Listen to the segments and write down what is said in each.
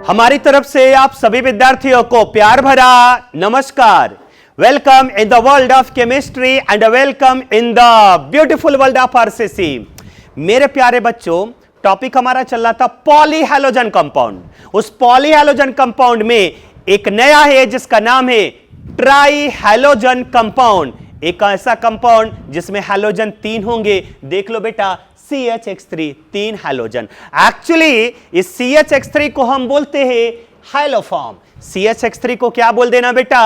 हमारी तरफ से आप सभी विद्यार्थियों को प्यार भरा नमस्कार। Welcome in the world of chemistry and welcome in the beautiful world of RCC. मेरे प्यारे बच्चों, टॉपिक हमारा चल रहा था पॉलीहैलोजन कंपाउंड। उस पॉलीहैलोजन कंपाउंड में एक नया है जिसका नाम है ट्राईहैलोजन कंपाउंड। एक ऐसा कंपाउंड जिसमें हैलोजन 3 होंगे। देख लो बेटा, CHX3 3 हैलोजन। एक्चुअली इस CHX3 को हम बोलते हैं हाइलोफॉर्म। CHX3 को क्या बोल देना बेटा?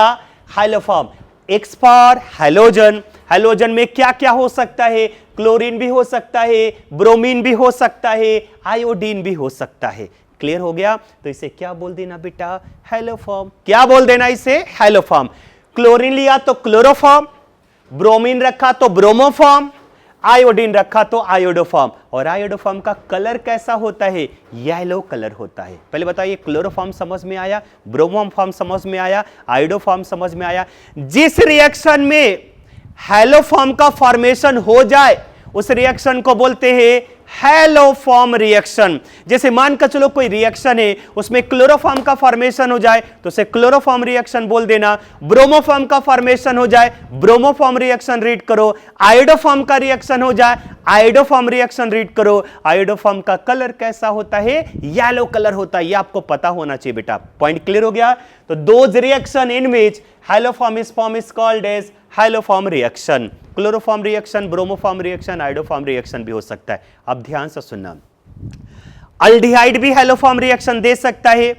हाइलोफॉर्म। X for halogen. हैलोजन में क्या क्या हो सकता है? क्लोरीन भी हो सकता है, ब्रोमीन भी हो सकता है, आयोडीन भी हो सकता है। क्लियर हो गया? तो इसे क्या बोल देना बेटा? हाइलोफॉर्म। क्या बोल देना इसे? हाइलोफॉर्म। क्लोरीन लिया तो क्लोरोफॉर्म, ब्रोमीन रखा तो ब्रोमोफॉर्म, आयोडीन रखा तो आयोडोफॉर्म। और आयोडोफॉर्म का कलर कैसा होता है? येलो कलर होता है। पहले बताइए, क्लोरोफॉर्म समझ में आया, ब्रोमोफॉर्म समझ में आया, आयोडोफॉर्म समझ में आया। जिस रिएक्शन में हैलोफॉर्म का फॉर्मेशन हो जाए उस रिएक्शन को बोलते हैं हैलोफॉर्म रिएक्शन। जैसे मान कर चलो कोई रिएक्शन है, उसमें क्लोरोफॉर्म का फॉर्मेशन हो जाए तो उसे क्लोरोफॉर्म रिएक्शन बोल देना। ब्रोमोफॉर्म का फॉर्मेशन हो जाए, ब्रोमोफॉर्म रिएक्शन रीड करो। आयोडोफॉर्म का रिएक्शन हो जाए, आयोडोफॉर्म रिएक्शन रीड करो। आयोडोफॉर्म का कलर कैसा होता है? येलो कलर होता है। ये आपको पता होना चाहिए बेटा। पॉइंट क्लियर हो गया? तो those reaction in which haloform is form is called as haloform reaction. Chloroform reaction, bromoform reaction, iodoform reaction भी हो सकता है। अब ध्यान से सुनना, अल्डिहाइड भी हाइलोफॉर्म रिएक्शन दे सकता है,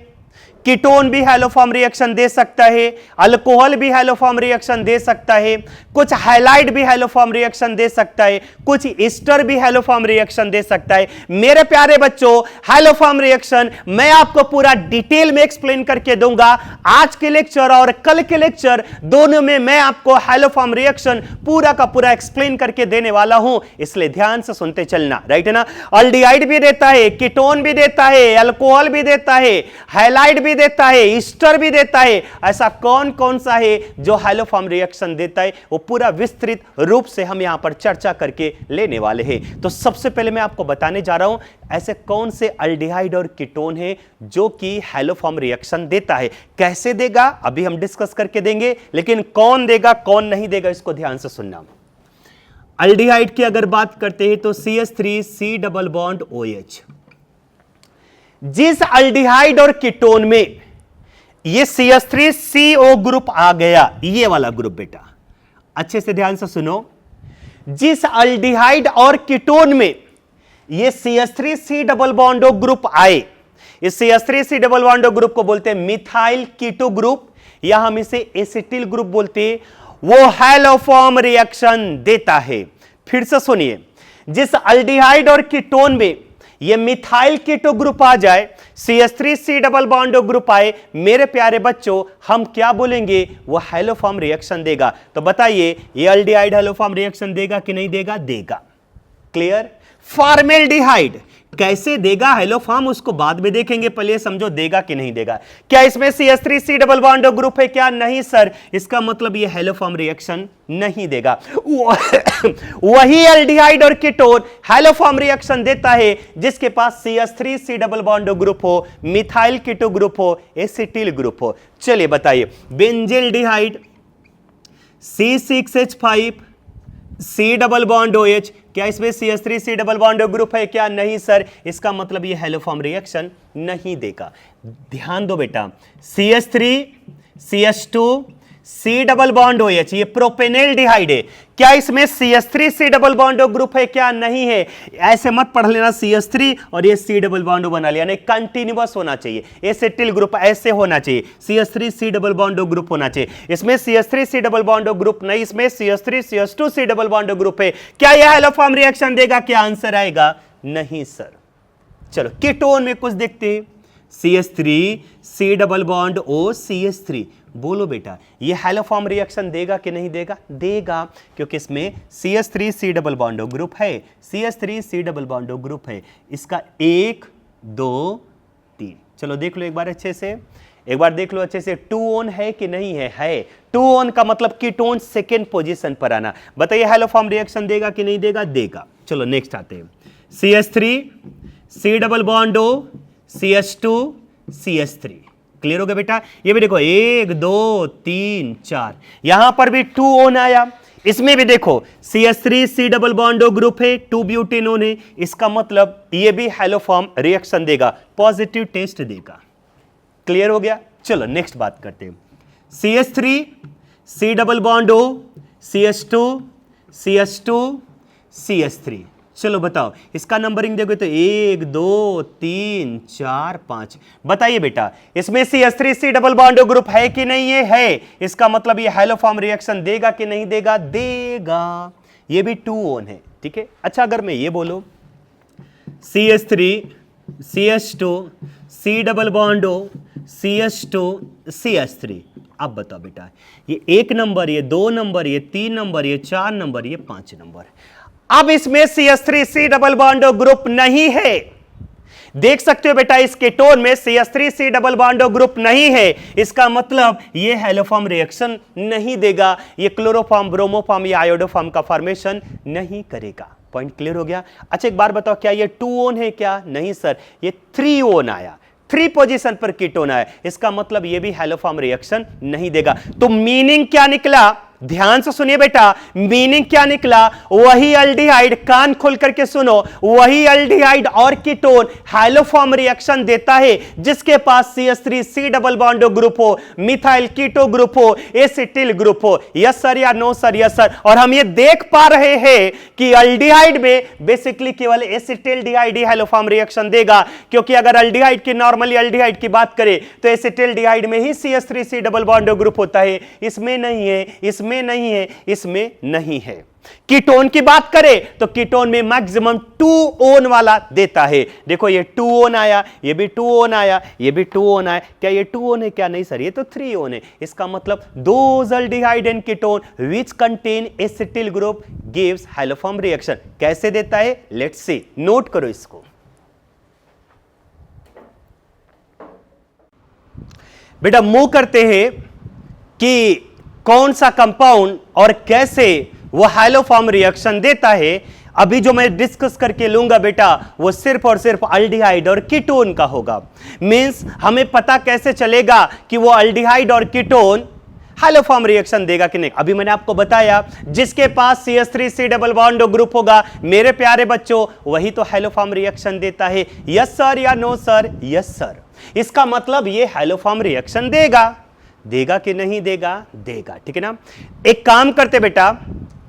कीटोन भी हाइलोफॉर्म रिएक्शन दे सकता है, अल्कोहल भी हाइलोफॉर्म रिएक्शन दे सकता है, कुछ हैलाइड भी हाइलोफॉर्म रिएक्शन दे सकता है, कुछ ईस्टर भी हाइलोफॉर्म रिएक्शन दे सकता है। मेरे प्यारे बच्चों, हाइलोफॉर्म रिएक्शन मैं आपको पूरा डिटेल में एक्सप्लेन करके दूंगा। आज के लेक्चर और कल के लेक्चर दोनों में मैं आपको हाइलोफॉर्म रिएक्शन पूरा का पूरा एक्सप्लेन करके देने वाला हूं, इसलिए ध्यान से सुनते चलना। राइट है ना? अल्डिहाइड भी देता है, कीटोन भी देता है, अल्कोहल भी देता है, हैलाइड भी देता है, ईस्टर भी देता है। ऐसा कौन कौन सा है जो हाइलोफॉर्म रिएक्शन देता है, वो पूरा विस्तृत रूप से हम यहां पर चर्चा करके लेने वाले हैं। तो सबसे पहले मैं आपको बताने जा रहा हूं ऐसे कौन से अल्डिहाइड और कीटोन है जो कि हाइलोफॉर्म रिएक्शन देता है। कैसे देगा अभी हम डिस्कस करके देंगे, लेकिन कौन देगा कौन नहीं देगा इसको ध्यान से सुनना। अल्डिहाइड की अगर बात करते हैं तो CH3C डबल बॉन्ड OH। जिस अल्डिहाइड और कीटोन में ये CH3CO ग्रुप आ गया, ये वाला ग्रुप बेटा अच्छे से ध्यान से सुनो, जिस अल्डिहाइड और कीटोन में ये CH3C डबल बॉन्ड ग्रुप आए, इस CH3C डबल बॉन्ड ग्रुप को बोलते हैं मिथाइल कीटो ग्रुप, या हम इसे एसिटिल ग्रुप बोलते हैं। वो हाइलोफॉर्म रिएक्शन देता है। फिर से सुनिए, जिस अल्डिहाइड और कीटोन में ये मिथाइल कीटो ग्रुप आ जाए, CH3C डबल बॉन्ड ग्रुप आए, मेरे प्यारे बच्चों हम क्या बोलेंगे? वो हाइलोफॉर्म रिएक्शन देगा। तो बताइए, ये अल्डिहाइड हाइलोफॉर्म रिएक्शन देगा कि नहीं देगा? देगा। क्लियर? फॉर्मेल्डिहाइड कैसे देगा हाइलोफॉर्म, उसको बाद में देखेंगे, पहले समझो देगा कि नहीं देगा। क्या इसमें CH3C डबल बॉन्ड ग्रुप है क्या? नहीं सर, इसका मतलब ये हाइलोफॉर्म रिएक्शन नहीं देगा। वही अल्डिहाइड और कीटोन हाइलोफॉर्म रिएक्शन देता है जिसके पास CH3C डबल बॉन्ड ग्रुप हो, मिथाइल कीटो ग्रुप हो, एसिटिल ग्रुप हो। चलिए बताइए, बेंजील्डिहाइड C6H5 C double bond OH, क्या इसमें CH3C डबल बॉन्ड ग्रुप है क्या? नहीं सर, इसका मतलब ये हाइलोफॉर्म रिएक्शन नहीं देगा। ध्यान दो बेटा, CH3 CH2 C double bond OH, ये प्रोपेनॉल्डिहाइड है। क्या इसमें CH3C डबल बॉन्ड ग्रुप है क्या? नहीं है। ऐसे मत पढ़ लेना CH3 और ये C डबल बॉन्ड बना लिया, नहीं, कंटिन्यूअस होना चाहिए। एसिटिल ग्रुप ऐसे होना चाहिए, CH3C डबल बॉन्ड ग्रुप होना चाहिए। इसमें CH3C डबल बॉन्ड ग्रुप नहीं, इसमें CH3 CH2C double bond group है। क्या यह हाइलोफॉर्म रिएक्शन देगा? क्या आंसर आएगा? नहीं सर। चलो कीटोन में कुछ देखते हैं। CH3C double bond O CH3, बोलो बेटा ये हाइलोफॉर्म रिएक्शन देगा कि नहीं देगा? देगा, क्योंकि इसमें CH3C डबल बॉन्ड ग्रुप है, CH3C डबल बॉन्ड ग्रुप है। इसका 1 2 3, चलो देख लो एक बार अच्छे से, एक बार देख लो अच्छे से। 2 ऑन है कि नहीं है? है। 2 ऑन का मतलब कीटोन सेकेंड पोजीशन पर आना। बताइए हाइलोफॉर्म रिएक्शन देगा कि नहीं देगा? देगा। चलो नेक्स्ट आते हैं, CH3C double bond O CH2 CH3। Clear हो गया बेटा? ये भी देखो 1 2 3 4, यहां पर भी 2 ओन आया, इसमें भी देखो CH3 C double bond group है, 2 ब्यूटेनोन है, इसका मतलब ये भी हैलोफॉर्म रिएक्शन देगा, पॉजिटिव टेस्ट देगा। क्लियर हो गया? चलो नेक्स्ट बात करते हैं। CH3 C double bond O, CH2 CH2 CH3। चलो बताओ इसका नंबरिंग देखो तो 1 2 3 4 5। बताइए बेटा इसमें CH3 C double bond group है कि नहीं? है। इसका मतलब ये हैलोफॉर्म रिएक्शन देगा कि नहीं देगा? देगा। ये भी 2 ओन है, ठीक है। अच्छा अगर मैं ये बोलूं CH3 CH2 C double bond O, CH2 CH3, अब बताओ बेटा ये 1 नंबर, ये 2 नंबर, ये 3 नंबर, ये 4 नंबर, ये 5 नंबर। अब इसमें CH3 C double bond group नहीं है। देख सकते हो बेटा इस कीटोन में CH3 C double bond group नहीं है, इसका मतलब ये हैलोफॉर्म रिएक्शन नहीं देगा, ये क्लोरोफॉर्म, ब्रोमोफॉर्म या आयोडोफॉर्म का फॉर्मेशन नहीं करेगा। पॉइंट क्लियर हो गया? अच्छा एक बार बताओ क्या ये 2 ओन है क्या? नहीं सर, ये 3 ओन आया, 3 पोजीशन पर कीटोन आया, इसका मतलब ये भी हैलोफॉर्म रिएक्शन नहीं देगा। तो मीनिंग क्या निकला? ध्यान से सुनिए बेटा, मीनिंग क्या निकला? वही एल्डिहाइड, कान खोल करके सुनो, वही एल्डिहाइड और कीटोन हैलोफॉर्म रिएक्शन देता है जिसके पास CH3 C double bond group हो, मिथाइल कीटो ग्रुप हो, एसिटिल ग्रुप हो। यस सर या नो सर? Yes sir. और हम ये देख पा रहे हैं कि एल्डिहाइड में बेसिकली केवल एसिटिल्डिहाइड ही हैलोफॉर्म रिएक्शन देगा, क्योंकि अगर एल्डिहाइड की, नॉर्मली एल्डिहाइड की बात करें तो एसिटिल्डिहाइड में ही CH3 C double bond group होता है, इसमें नहीं है, इसमें नहीं है, इसमें नहीं है। कीटोन की बात करें तो कीटोन में मैक्सिमम 2 ओन वाला देता है। देखो ये 2 ओन आया, ये भी 2 ओन आया, ये भी 2 ओन आया। क्या ये 2 ओन है क्या? नहीं सर, ये तो 3 ओन है। इसका मतलब those aldehyde and ketone which contain acetyl group gives haloform reaction. कैसे देता है? लेट्स सी, नोट करो इसको। बेटा मूव करते हैं कि कौन सा कंपाउंड और कैसे वो हैलोफॉर्म रिएक्शन देता है। अभी जो मैं डिस्कस करके लूंगा बेटा वो सिर्फ और सिर्फ एल्डिहाइड और कीटोन का होगा। मींस हमें पता कैसे चलेगा कि वो एल्डिहाइड और कीटोन हैलोफॉर्म रिएक्शन देगा कि नहीं? अभी मैंने आपको बताया जिसके पास CH3 C double bond group होगा मेरे प्यारे बच्चों, वही तो हैलोफॉर्म रिएक्शन देता है। यस सर या नो सर? Yes sir. इसका मतलब ये हैलोफॉर्म रिएक्शन देगा, देगा कि नहीं देगा? देगा, ठीक है ना। एक काम करते बेटा,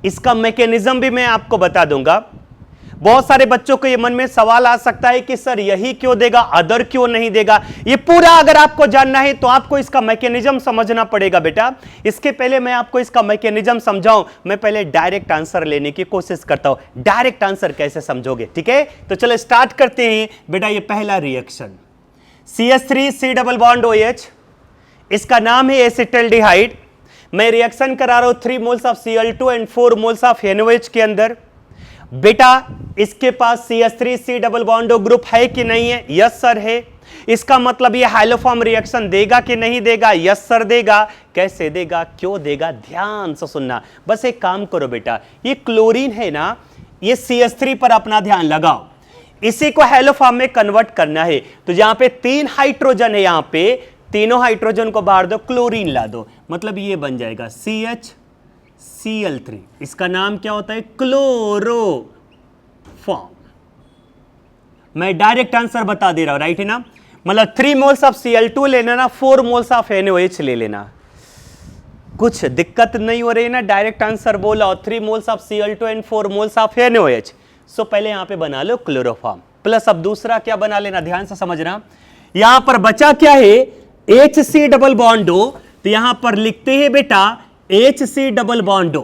इसका मैकेनिज्म भी मैं आपको बता दूंगा। बहुत सारे बच्चों को ये मन में सवाल आ सकता है कि सर यही क्यों देगा, अदर क्यों नहीं देगा? ये पूरा अगर आपको जानना है तो आपको इसका मैकेनिज्म समझना पड़ेगा बेटा। इसके पहले मैं आपको इसका मैकेनिज्म समझाऊं, मैं पहले डायरेक्ट आंसर लेने की कोशिश करता हूं। डायरेक्ट आंसर कैसे समझोगे? ठीक है, तो चलो स्टार्ट करते हैं बेटा। ये पहला reaction CH3 C double bond OH, इसका नाम है एसिटिल्डिहाइड। मैं रिएक्शन करा रहा हूं 3 moles of Cl2 and 4 moles of NaOH के अंदर। बेटा इसके पास CH3 C double bond group है कि नहीं है? यस सर है। इसका मतलब ये हैलोफॉर्म रिएक्शन देगा कि नहीं देगा? यस सर देगा। कैसे देगा, क्यों देगा? ध्यान से सुनना। बस एक काम करो बेटा, ये क्लोरीन है ना, ये CH3 पर अपना ध्यान लगाओ, इसी को हैलोफॉर्म में कन्वर्ट करना है। तो जहां पे 3 हाइड्रोजन है, यहां पे तीनों हाइड्रोजन को बाहर दो, क्लोरीन ला दो, मतलब ये बन जाएगा CHCl3। इसका नाम क्या होता है? क्लोरोफॉर्म। मैं डायरेक्ट आंसर बता दे रहा हूं, राइट है ना। मतलब 3 मोल्स ऑफ Cl2 ले लेना, 4 मोल्स ऑफ NaOH ले लेना। कुछ दिक्कत नहीं हो रही है ना? डायरेक्ट आंसर बोला, 3 moles of Cl2 and 4 moles of NaOH। सो पहले यहां पे बना लो क्लोरोफॉर्म, प्लस अब दूसरा क्या बना लेना, ध्यान से समझना। यहां पर बचा क्या है? HC डबल बॉन्ड O, तो यहां पर लिखते हैं बेटा HC डबल बॉन्ड O,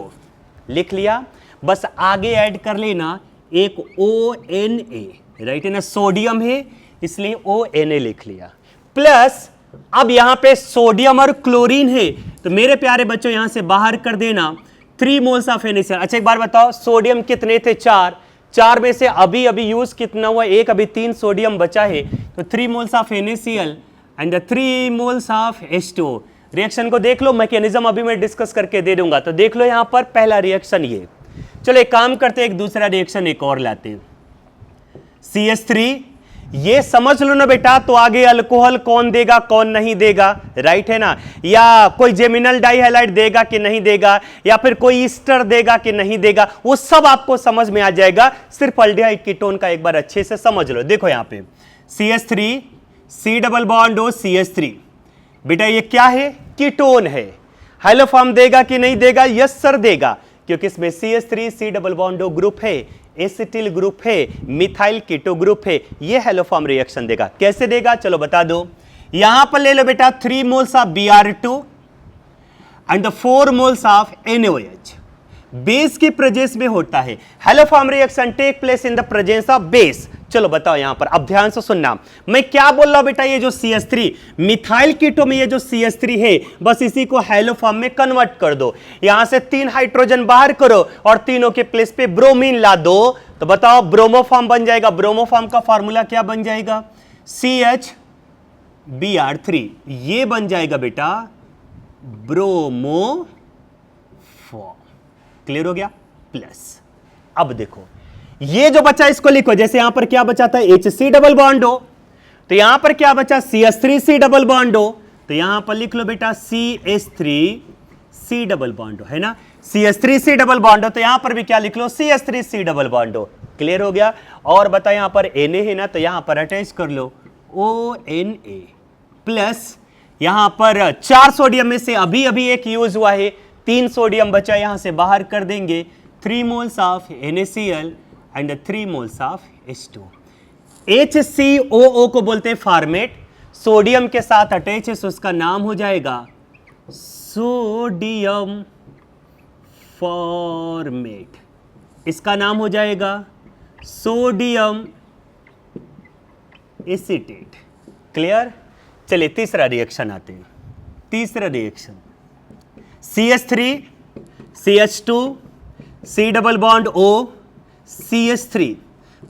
लिख लिया। बस आगे ऐड कर लेना एक ONA, राइट है ना, सोडियम है इसलिए ONA लिख लिया। प्लस अब यहां पे सोडियम और क्लोरीन है, तो मेरे प्यारे बच्चों यहां से बाहर कर देना 3 मोल्स ऑफ NaCl। अच्छा एक बार बताओ, सोडियम कितने थे? 4 में से अभी यूज कितना हुआ? 1, अभी 3 सोडियम बचा है, तो 3 moles of NaCl and 3 moles of H2O। Reaction को देख लो, मैकेनिज्म अभी मैं डिस्कस करके दे दूंगा। तो देख लो यहां पर पहला रिएक्शन ये। चलो एक काम करते हैं, एक दूसरा रिएक्शन एक और लाते हैं। CH3 ये समझ लो ना बेटा, तो आगे अल्कोहल कौन देगा कौन नहीं देगा, राइट है ना, या कोई जेमिनल डाइहैलाइड देगा कि नहीं देगा, या फिर कोई ईस्टर देगा कि नहीं देगा, वो सब आपको समझ में आ जाएगा। सिर्फ अल्डिहाइड कीटोन का एक बार अच्छे से समझ लो। देखो यहां पे CH3 C double bond O CH3, बेटा ये क्या है, कीटोन है। हाइलोफॉर्म देगा कि नहीं देगा, यस सर देगा, क्योंकि इसमें CH3 C double bond O group है, एसिटिल ग्रुप है, मिथाइल कीटो ग्रुप है, ये हेलोफॉर्म रिएक्शन देगा। कैसे देगा चलो बता दो। यहां पर ले लो बेटा 3 moles of Br2 and 4 moles of NaOH, base की प्रेजेंस में होता है। Haloform reaction take place in the presence of base. चलो बताओ यहां पर, अब ध्यान से सुनना, मैं क्या बोल रहा हूं बेटा, ये जो CH3 मिथाइल कीटो में ये जो CH3 है, बस इसी को हेलोफॉर्म में कन्वर्ट कर दो। यहां से 3 हाइड्रोजन बाहर करो और तीनों के प्लेस पे ब्रोमीन ला दो, तो बताओ ब्रोमोफॉर्म बन जाएगा। ब्रोमोफॉर्म का फॉर्मूला क्या बन जाएगा, CH Br3, ये बन जाएगा बेटा ब्रोमोफॉर्म। क्लियर हो गया, प्लस। अब देखो ये जो बचा इसको लिखो, जैसे यहां पर क्या बचा था HC डबल बॉन्ड हो, तो यहां पर क्या बचा CH3C डबल बॉन्ड हो, तो यहां पर लिख लो बेटा CH3C डबल बॉन्ड हो, है ना, CH3C डबल बॉन्ड हो, तो यहां पर भी क्या लिख लो CH3C डबल बॉन्ड हो। क्लियर हो गया। और बता यहां पर Na है ना, तो यहां पर अटैच कर लो ONA प्लस, यहां पर 4 सोडियम में से अभी अभी एक यूज हुआ है, 3 सोडियम बचा, यहां से बाहर कर देंगे, 3 moles of NaCl and 3 moles of H2। HCOO को बोलते हैं फॉर्मेट, सोडियम के साथ अटैच है, सो उसका नाम हो जाएगा सोडियम फॉर्मेट, इसका नाम हो जाएगा सोडियम एसीटेट। क्लियर। चलिए तीसरा रिएक्शन आते हैं। तीसरा reaction CH3 CH2 C double bond O CH3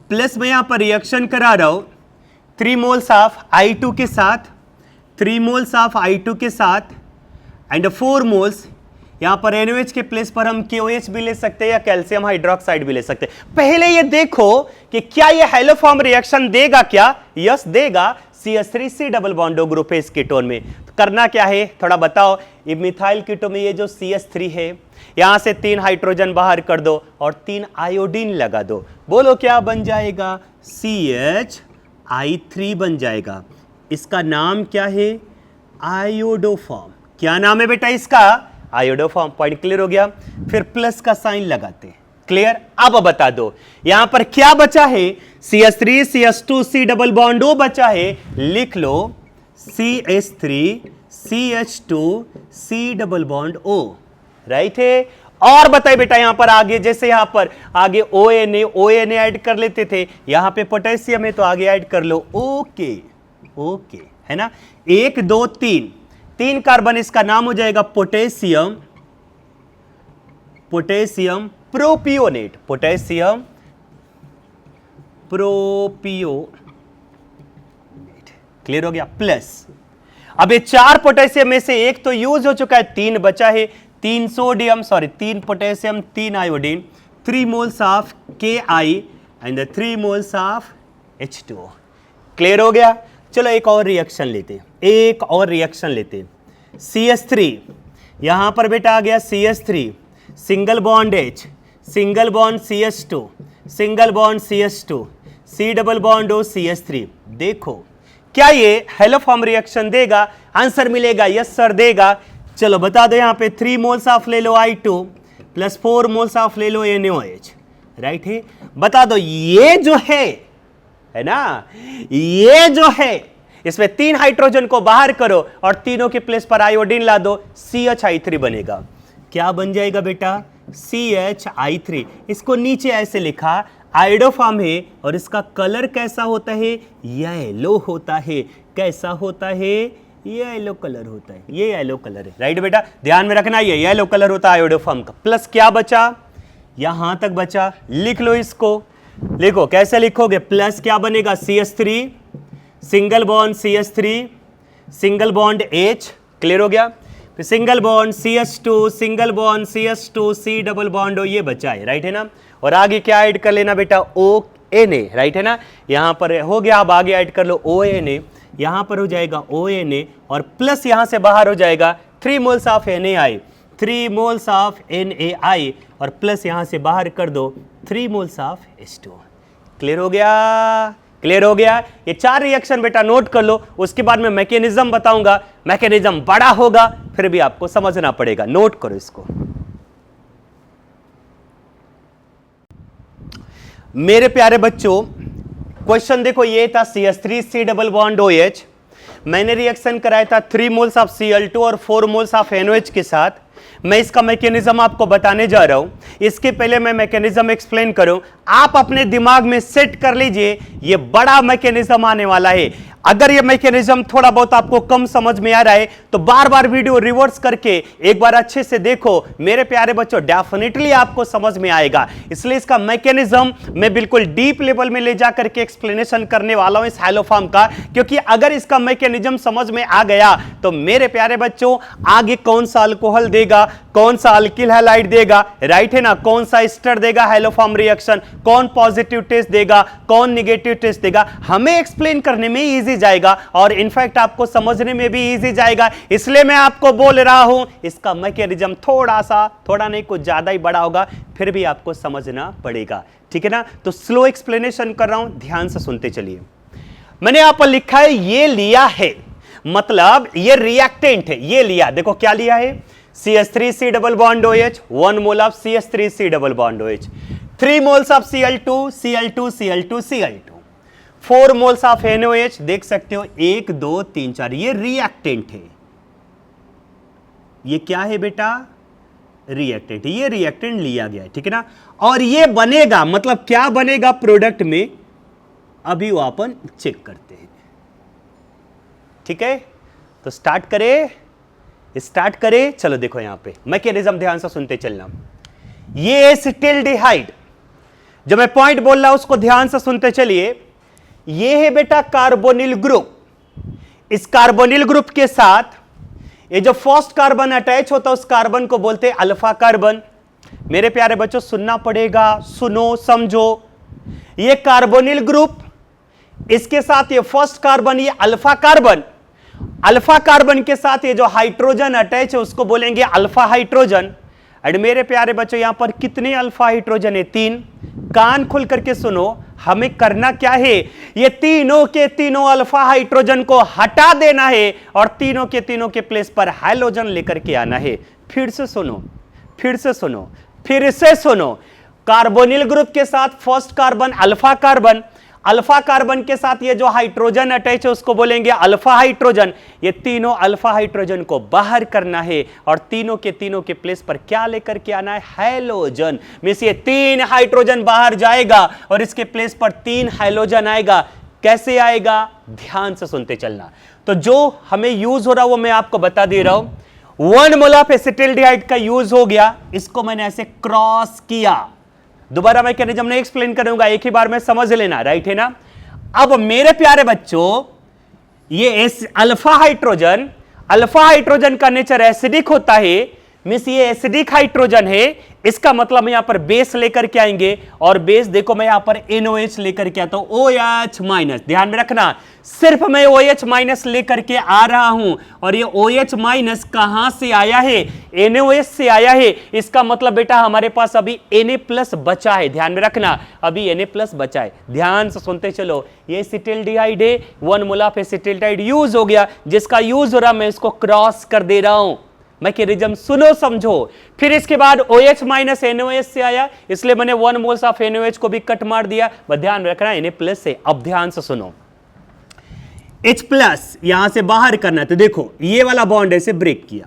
plus, मैं यहां पर रिएक्शन करा रहा हूं 3 मोल्स ऑफ I2 के साथ, 3 मोल्स ऑफ I2 के साथ एंड 4 मोल्स, यहां पर NaOH के प्लेस पर हम KOH भी ले सकते हैं या कैल्शियम हाइड्रोक्साइड भी ले सकते हैं। पहले ये देखो कि क्या ये हेलोफॉर्म रिएक्शन देगा क्या, यस देगा। CH3C double bond O group है इस कीटोन में, तो करना क्या है थोड़ा बताओ। ये मिथाइल कीटोन में ये जो CH3 है, यहां से 3 हाइड्रोजन बाहर कर दो और 3 आयोडीन लगा दो, बोलो क्या बन जाएगा, CH I3 बन जाएगा। इसका नाम क्या है, आयोडोफॉर्म। क्या नाम है बेटा इसका, आयोडोफॉर्म। पॉइंट क्लियर हो गया। फिर प्लस का साइन लगाते हैं। क्लियर। अब बता दो यहां पर क्या बचा है, CH3 CH2 C double bond O बचा है, लिख लो CH3 CH2 C double bond O, right है। और बताइए बेटा यहां पर आगे, जैसे यहां पर आगे ONA ऐड कर लेते थे, यहां पे पोटेशियम है तो आगे ऐड कर लो ओके, ओके है ना, 1 2 3 कार्बन, इसका नाम हो जाएगा potassium, potassium propionate, potassium propionate. Clear हो गया। प्लस अब ये 4 पोटेशियम में से एक तो यूज हो चुका है, 3 बचा है, 3 sodium, sorry 3 potassium 3 iodine, 3 moles of Ki and 3 moles of H2O। Clear हो गया। चलो एक और रिएक्शन लेते, एक और रिएक्शन लेते। CH3 यहां पर बेटा आ गया CH3, single bond H, single bond CH2, single bond CH2, C double bond O CH3। देखो क्या ये हेलोफॉर्म रिएक्शन देगा, आंसर मिलेगा यस सर देगा। चलो बता दो यहां पे 3 मोल्स ऑफ ले लो I2 प्लस 4 मोल्स ऑफ ले लो NaOH, राइट है। बता दो ये जो है ना, ये जो है इसमें 3 हाइड्रोजन को बाहर करो और तीनों के प्लेस पर आयोडीन ला दो, CH3 बनेगा। क्या बन जाएगा बेटा, CH3। इसको नीचे ऐसे लिखा, आयोडोफॉर्म है और इसका कलर कैसा होता है, येलो होता है। कैसा होता है, येलो कलर होता है, ये येलो कलर है, राइट बेटा, ध्यान में रखना ये येलो कलर होता है आयोडोफॉर्म का। प्लस क्या बचा, यहां तक बचा, लिख लो इसको, लिखो कैसे लिखोगे, प्लस क्या बनेगा CH3 single bond CH3 single bond H, clear हो गया। फिर single bond CH2 single bond CH2 C double bond O, ये बचा है, राइट है ना। और आगे क्या ऐड कर लेना बेटा, Na, राइट है ना, यहां पर हो गया। अब आगे ऐड कर लो ONA, यहां पर हो जाएगा ONA और प्लस यहां से बाहर हो जाएगा 3 moles of NaI, 3 moles of NaI और प्लस यहां से बाहर कर दो 3 मोल्स ऑफ H2O। क्लियर हो गया? क्लियर हो गया? ये 4 रिएक्शन बेटा नोट कर लो, उसके बाद मैं मैकेनिज्म बताऊंगा। मैकेनिज्म बड़ा होगा फिर भी आपको समझना पड़ेगा, नोट करो इसको। मेरे प्यारे बच्चों, क्वेश्चन देखो, ये था CH3C डबल बॉन्ड OH, मैंने रिएक्शन कराया था 3 मोल्स ऑफ Cl2 और 4 मोल्स ऑफ NOH के साथ। मैं इसका मैकेनिज्म आपको बताने जा रहा हूं। इसके पहले मैं मैकेनिज्म एक्सप्लेन करूं, आप अपने दिमाग में सेट कर लीजिए, ये बड़ा मैकेनिज्म आने वाला है। अगर ये मैकेनिज्म थोड़ा बहुत आपको कम समझ में आ रहा है तो बार बार वीडियो रिवर्स करके एक बार अच्छे से देखो मेरे प्यारे बच्चों, डेफिनेटली आपको समझ में आएगा। इसलिए इसका मैकेनिज्म मैं बिल्कुल डीप लेवल में ले जाकर के एक्सप्लेनेशन करने वाला हूं इस हैलोफॉर्म का, क्योंकि अगर इसका मैकेनिज्म समझ में आ गया तो मेरे प्यारे बच्चों आगे कौन सा अल्कोहल देगा, कौन सा अल्किल हैलाइड देगा, राइट है ना, कौन सा एस्टर देगा हैलोफॉर्म रिएक्शन, कौन पॉजिटिव टेस्ट देगा, कौन निगेटिव टेस्ट देगा, हमें एक्सप्लेन करने में इजी जाएगा और इनफैक्ट आपको समझने में भी इजी जाएगा। इसलिए मैं आपको बोल रहा हूं इसका मैकेनिज्म थोड़ा नहीं कुछ ज्यादा ही बड़ा होगा, फिर भी आपको समझना पड़ेगा, ठीक है ना। तो स्लो एक्सप्लेनेशन कर रहा हूं, ध्यान से सुनते चलिए। मैंने यहां पर लिखा है ये लिया है, मतलब ये रिएक्टेंट है, ये लिया, देखो क्या लिया है, CH3C double bond OH, 1 mole of CH3C double bond OH, 3 moles of Cl2, Cl2, Cl2, Cl2, 4 moles of NOH, देख सकते हो 1 2 3 4, ये रिएक्टेंट है। ये क्या है बेटा? रिएक्टेंट, ये रिएक्टेंट लिया गया है, ठीक है ना। और ये बनेगा, मतलब क्या बनेगा प्रोडक्ट में, अभी वो अपन चेक करते हैं, ठीक है। तो स्टार्ट करें, चलो देखो यहां पे मैकेनिज्म ध्यान से सुनते चलना। ये एसिटिल्डिहाइड, जो मैं पॉइंट बोल रहा हूं उसको ध्यान से सुनते चलिए। ये है बेटा कार्बोनिल ग्रुप, इस कार्बोनिल ग्रुप के साथ ये जो फर्स्ट कार्बन अटैच होता है उस कार्बन को बोलते हैं अल्फा कार्बन। मेरे प्यारे बच्चों सुनना पड़ेगा, सुनो समझो। ये कार्बोनिल ग्रुप, इसके साथ ये फर्स्ट कार्बन, ये अल्फा कार्बन, अल्फा कार्बन के साथ ये जो हाइड्रोजन अटैच है उसको बोलेंगे अल्फा हाइड्रोजन। एंड मेरे प्यारे बच्चों यहां पर कितने अल्फा हाइड्रोजन है? 3। कान खोल करके सुनो, हमें करना क्या है, ये तीनों के तीनों अल्फा हाइड्रोजन को हटा देना है और तीनों के प्लेस पर हाइड्रोजन लेकर के आना है। फिर से सुनो, कार्बोनिल ग्रुप के साथ first carbon alpha carbon, alpha carbon के साथ ये जो हाइड्रोजन अटैच है उसको बोलेंगे अल्फा हाइड्रोजन। ये तीनों अल्फा हाइड्रोजन को बाहर करना है और तीनों के प्लेस पर क्या लेकर के आना है? हैलोजन। मींस ये 3 हाइड्रोजन बाहर जाएगा और इसके प्लेस पर 3 हैलोजन आएगा। कैसे आएगा? ध्यान से सुनते चलना। तो जो हमें यूज हो रहा है वो मैं आपको बता दे रहा हूं। 1 मोल ऑफ एसिटिल्डिहाइड का यूज हो गया, इसको मैंने ऐसे क्रॉस किया। दोबारा मैकेनिज्म नहीं एक्सप्लेन करूंगा, एक ही बार में समझ लेना, राइट है ना। अब मेरे प्यारे बच्चों ये अल्फा हाइड्रोजन का नेचर एसिडिक होता है, मींस ये एसिडिक हाइड्रोजन है। इसका मतलब मैं यहां पर बेस लेकर के आएंगे और बेस देखो मैं यहां पर NOH लेकर के आता हूं, OH माइनस। ध्यान में रखना, सिर्फ मैं OH माइनस लेकर के आ रहा हूं और ये OH माइनस कहां से आया है? NOH से आया है। इसका मतलब बेटा हमारे पास अभी Na प्लस बचा है। ध्यान में रखना, अभी Na प्लस बचा है। ध्यान से सुनते चलो। ये एसिटिल्डिहाइड है, 1 मोल ऑफ एसिटिल्डिहाइड यूज हो गया, जिसका यूज हो रहा मैं इसको क्रॉस कर दे रहा हूं। मैकेनिज्म सुनो समझो। फिर इसके बाद OH माइनस NOH से आया, इसलिए मैंने 1 मोल्स ऑफ NOH को भी कट मार दिया। बस ध्यान रखना Na प्लस से। अब ध्यान से सुनो, H प्लस यहां से बाहर करना है, तो देखो ये वाला बॉन्ड ऐसे ब्रेक किया,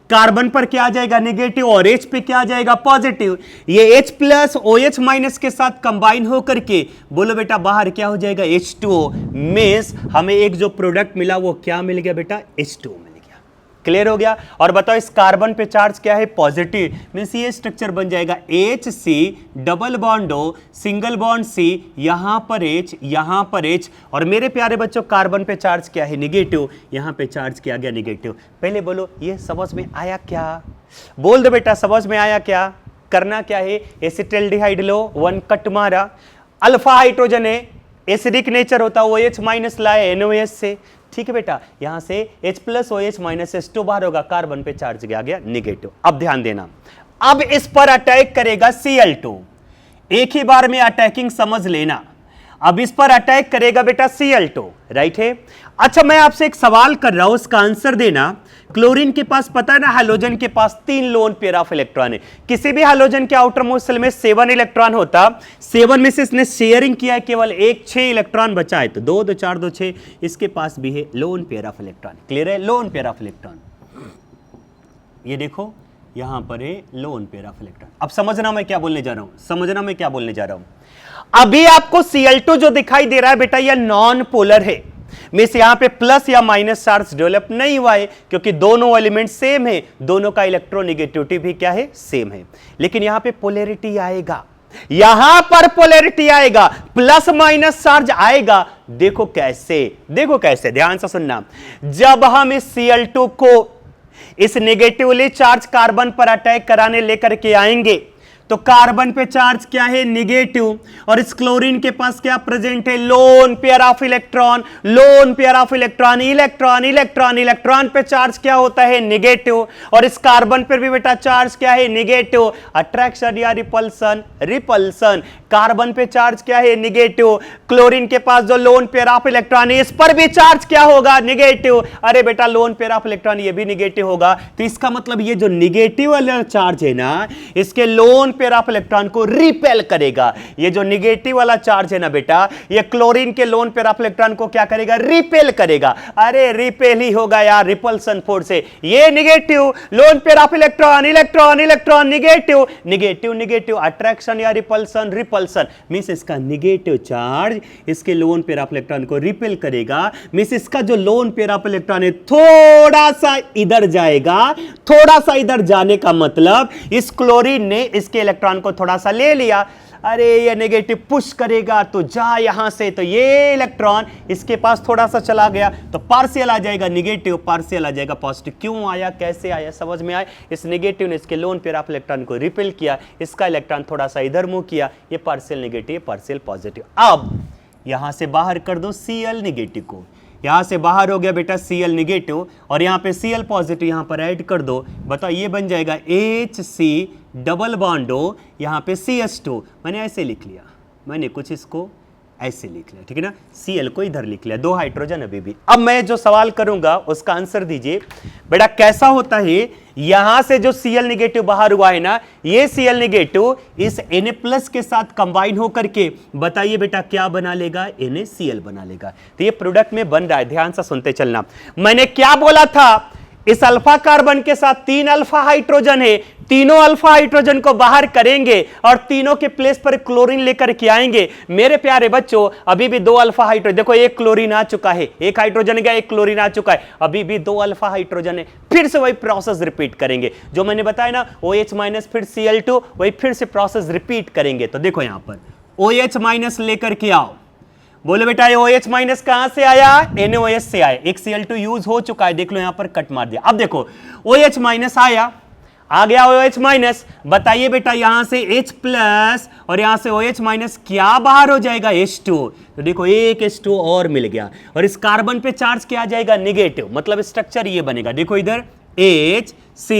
कार्बन पर क्या आ जाएगा? नेगेटिव, और H पे क्या आ जाएगा? पॉजिटिव। ये H प्लस OH माइनस के साथ कंबाइन होकर के बोलो बेटा बाहर क्या हो जाएगा? H2O। मींस हमें एक जो प्रोडक्ट मिला वो क्या मिल गया बेटा? H2O मिल गया। क्लियर हो गया। और बताओ इस कार्बन पे चार्ज क्या है? पॉजिटिव। मींस ये स्ट्रक्चर बन जाएगा HC double bond O single bond C, यहां पर H, यहां पर H। और मेरे प्यारे बच्चों कार्बन पे चार्ज क्या है? निगेटिव। यहां पे चार्ज किया गया निगेटिव। पहले बोलो ये समझ में आया क्या? बोल दो बेटा समझ में आया क्या? करना क्या है? एसिटिल्डिहाइड लो, 1 कट मारा, अल्फा हाइड्रोजन है, एसिडिक नेचर होता है, OH माइनस लाए NOH से, ठीक है बेटा, यहां से H plus OH minus H2 बाहर होगा, कार्बन पे चार्ज गया नेगेटिव। अब ध्यान देना, अब इस पर अटैक करेगा Cl2, एक ही बार में अटैकिंग समझ लेना। अब इस पर अटैक करेगा बेटा Cl2, राइट है। अच्छा मैं आपसे एक सवाल कर रहा हूं, उसका आंसर देना। क्लोरीन के पास पता है ना, हैलोजन के पास 3 लोन पेयर ऑफ इलेक्ट्रॉन है। किसी भी हैलोजन के आउटर मोस्ट शेल में 7 इलेक्ट्रॉन होता, 7 में से इसने शेयरिंग किया है केवल 6 इलेक्ट्रॉन बचा है, तो 2 2 4 2 6, इसके पास भी है lone pair of electron. Clear है, लोन पेयर ऑफ इलेक्ट्रॉन, ये देखो यहां पर है लोन पेयर ऑफ इलेक्ट्रॉन। अब समझना मैं क्या बोलने जा रहा हूं, समझना मैं क्या बोलने जा रहा हूं। अभी आपको Cl2 जो दिखाई दे रहा है बेटा, यह नॉन पोलर है, मींस यहां पे प्लस या माइनस चार्ज डेवलप नहीं हुआ है, क्योंकि दोनों एलिमेंट सेम है, दोनों का इलेक्ट्रोनेगेटिविटी भी क्या है, सेम है। लेकिन यहां पे पोलैरिटी आएगा, यहां पर पोलैरिटी आएगा, प्लस माइनस चार्ज आएगा। देखो कैसे, देखो कैसे, ध्यान से सुनना। जब हम इस Cl2 को इस नेगेटिवली चार्ज कार्बन पर अटैक कराने लेकर के आएंगे, तो कार्बन पे चार्ज क्या है, नेगेटिव, और इस क्लोरीन के पास क्या प्रेजेंट है, lone pair of electron, lone pair of electron, electron electron electron पे चार्ज क्या होता है, नेगेटिव, और इस कार्बन पर भी बेटा चार्ज क्या है, नेगेटिव। अट्रैक्शन या रिपल्सन, रिपल्सन, कार्बन पे चार्ज क्या है, नेगेटिव, क्लोरीन के पास जो लोन पेयर ऑफ इलेक्ट्रॉन है, इस पर भी चार्ज क्या होगा, नेगेटिव। अरे बेटा लोन पेयर ऑफ इलेक्ट्रॉन ये भी नेगेटिव होगा, तो इसका मतलब ये जो नेगेटिव वाला चार्ज है ना, इसके लोन पेयर ऑफ इलेक्ट्रॉन को रिपेल करेगा। ये जो नेगेटिव वाला चार्ज है ना बेटा, ये क्लोरीन के लोन पेयर ऑफ इलेक्ट्रॉन को क्या करेगा, रिपेल करेगा। अरे रिपेल ही होगा यार, रिपल्सन फोर्स से। ये negative, lone pair of electron, electron electron, negative negative negative, attraction या रिपल्सन, रिपल्सन मींस इसका नेगेटिव चार्ज इसके लोन पेयर ऑफ इलेक्ट्रॉन को रिपेल करेगा। मींस इसका जो लोन पेयर ऑफ इलेक्ट्रॉन है थोड़ा सा इधर जाएगा, थोड़ा सा इधर जाने का मतलब इस क्लोरीन ने इसके इलेक्ट्रॉन को थोड़ा सा ले लिया। अरे ये नेगेटिव पुश करेगा तो जा यहां से, तो ये इलेक्ट्रॉन इसके पास थोड़ा सा चला गया, तो पार्शियल आ जाएगा नेगेटिव, पार्शियल आ जाएगा पॉजिटिव। क्यों आया, कैसे आया, समझ में आया। इस नेगेटिव ने इसके लोन पेयर ऑफ इलेक्ट्रॉन को रिपेल किया, इसका इलेक्ट्रॉन थोड़ा सा इधर मूव किया, ये पार्शियल नेगेटिव, पार्शियल पॉजिटिव। अब यहां से बाहर कर दो Cl नेगेटिव को, यहां से बाहर हो गया बेटा Cl नेगेटिव, और यहां पे Cl पॉजिटिव यहां पर ऐड कर दो। बताओ ये बन जाएगा HC डबल बॉन्ड हो, यहां पे CH2, मैंने ऐसे लिख लिया, मैंने कुछ इसको ऐसे लिख लिया, ठीक है ना, Cl को इधर लिख लिया, 2 हाइड्रोजन अभी भी। अब मैं जो सवाल करूंगा उसका आंसर दीजिए बेटा। कैसा होता है, यहां से जो Cl नेगेटिव बाहर हुआ है ना, ये Cl नेगेटिव इस Na+ के साथ कंबाइन होकर के बताइए बेटा क्या बना लेगा, NaCl बना लेगा। तो ये प्रोडक्ट में बन रहा है, ध्यान से सुनते चलना। मैंने क्या बोला था, इस अल्फा कार्बन के साथ 3 अल्फा हाइड्रोजन है, तीनों अल्फा हाइड्रोजन को बाहर करेंगे और तीनों के प्लेस पर क्लोरीन लेकर के आएंगे। मेरे प्यारे बच्चों अभी भी 2 अल्फा हाइड्रोजन, देखो एक क्लोरीन आ चुका है, एक हाइड्रोजन गया, एक क्लोरीन आ चुका है, अभी भी 2 अल्फा हाइड्रोजन है। फिर से वही प्रोसेस रिपीट करेंगे जो मैंने बताया ना, OH माइनस फिर Cl2, वही फिर से प्रोसेस रिपीट करेंगे। तो देखो यहां पर OH माइनस लेकर के आओ, बोले बेटा ये OH माइनस कहां से आया, NaOH से आया, एक Cl2 यूज हो चुका है, देख लो यहां पर कट मार दिया। अब देखो OH माइनस आया, आ गया OH माइनस, बताइए बेटा यहां से H प्लस और यहां से OH माइनस क्या बाहर हो जाएगा, H2। तो देखो एक H2 और मिल गया, और इस कार्बन पे चार्ज क्या आ जाएगा, नेगेटिव, मतलब स्ट्रक्चर ये बनेगा। देखो इधर H C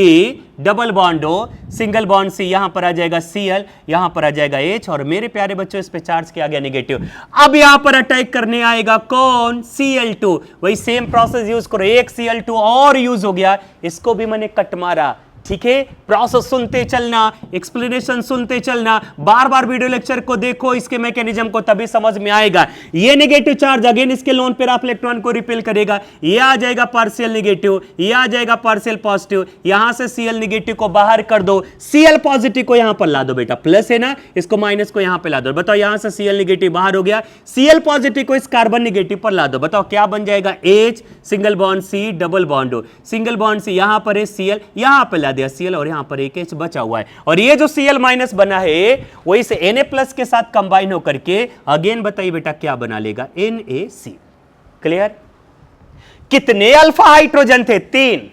डबल बॉन्ड हो, सिंगल बॉन्ड C, यहां पर आ जाएगा Cl, यहां पर आ जाएगा H, और मेरे प्यारे बच्चों इस पे चार्ज किया गया नेगेटिव। अब यहां पर अटैक करने आएगा कौन, Cl2, वही सेम प्रोसेस यूज करो, एक Cl2 और यूज हो गया, इसको भी मैंने कट मारा। ठीक है, प्रोसेस सुनते चलना, एक्सप्लेनेशन सुनते चलना, बार बार वीडियो लेक्चर को देखो, इसके मैकेनिज्म को, तभी समझ में आएगा। ये नेगेटिव चार्ज अगेन इसके लोन पेयर ऑफ इलेक्ट्रॉन को रिपेल करेगा, ये आ जाएगा पार्शियल नेगेटिव, ये आ जाएगा पार्शियल पॉजिटिव, यहां से Cl नेगेटिव को बाहर कर दो, Cl पॉजिटिव को यहां पर ला दो बेटा, प्लस है ना, इसको माइनस को यहां पे ला दो। बताओ यहां से Cl नेगेटिव बाहर हो गया, Cl पॉजिटिव को इस कार्बन नेगेटिव पर ला दो, बताओ क्या बन जाएगा, H single bond C double bond हो, सिंगल बॉन्ड C, यहां पर है Cl, यहां पर ला दिया Cl, और यहां पर एक H बचा हुआ है, और ये जो Cl माइनस बना है वही से Na+ के साथ कंबाइन होकर के अगेन बताइए बेटा क्या बना लेगा, NaC। क्लियर। कितने अल्फा हाइड्रोजन थे, 3,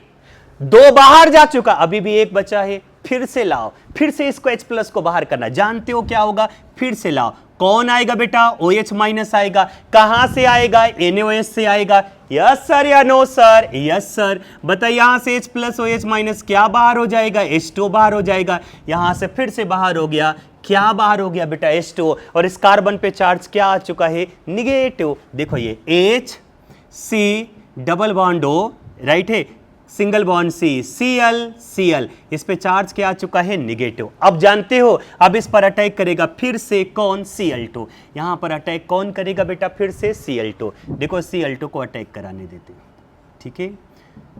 2 बाहर जा चुका, अभी भी एक बचा है, फिर से लाओ, फिर से इसको H+ को बाहर करना, जानते हो क्या होगा, फिर से लाओ, कौन आएगा बेटा, OH माइनस आएगा। कहां से आएगा, NaOH से आएगा। यस सर या नो सर, यस सर। बताइए यहां से H प्लस OH माइनस क्या बाहर हो जाएगा, H2 बाहर हो जाएगा। यहां से फिर से बाहर हो गया, क्या बाहर हो गया बेटा, H2। और इस कार्बन पे चार्ज क्या आ चुका है, निगेटिव। देखो ये HC double bond O, right है, सिंगल बॉन्ड C, Cl, इस पे चार्ज क्या आ चुका है, निगेटिव। अब जानते हो, अब इस पर अटैक करेगा फिर से कौन, Cl2। यहां पर अटैक कौन करेगा बेटा, फिर से Cl2। देखो Cl2 को अटैक कराने देते हैं, ठीक है।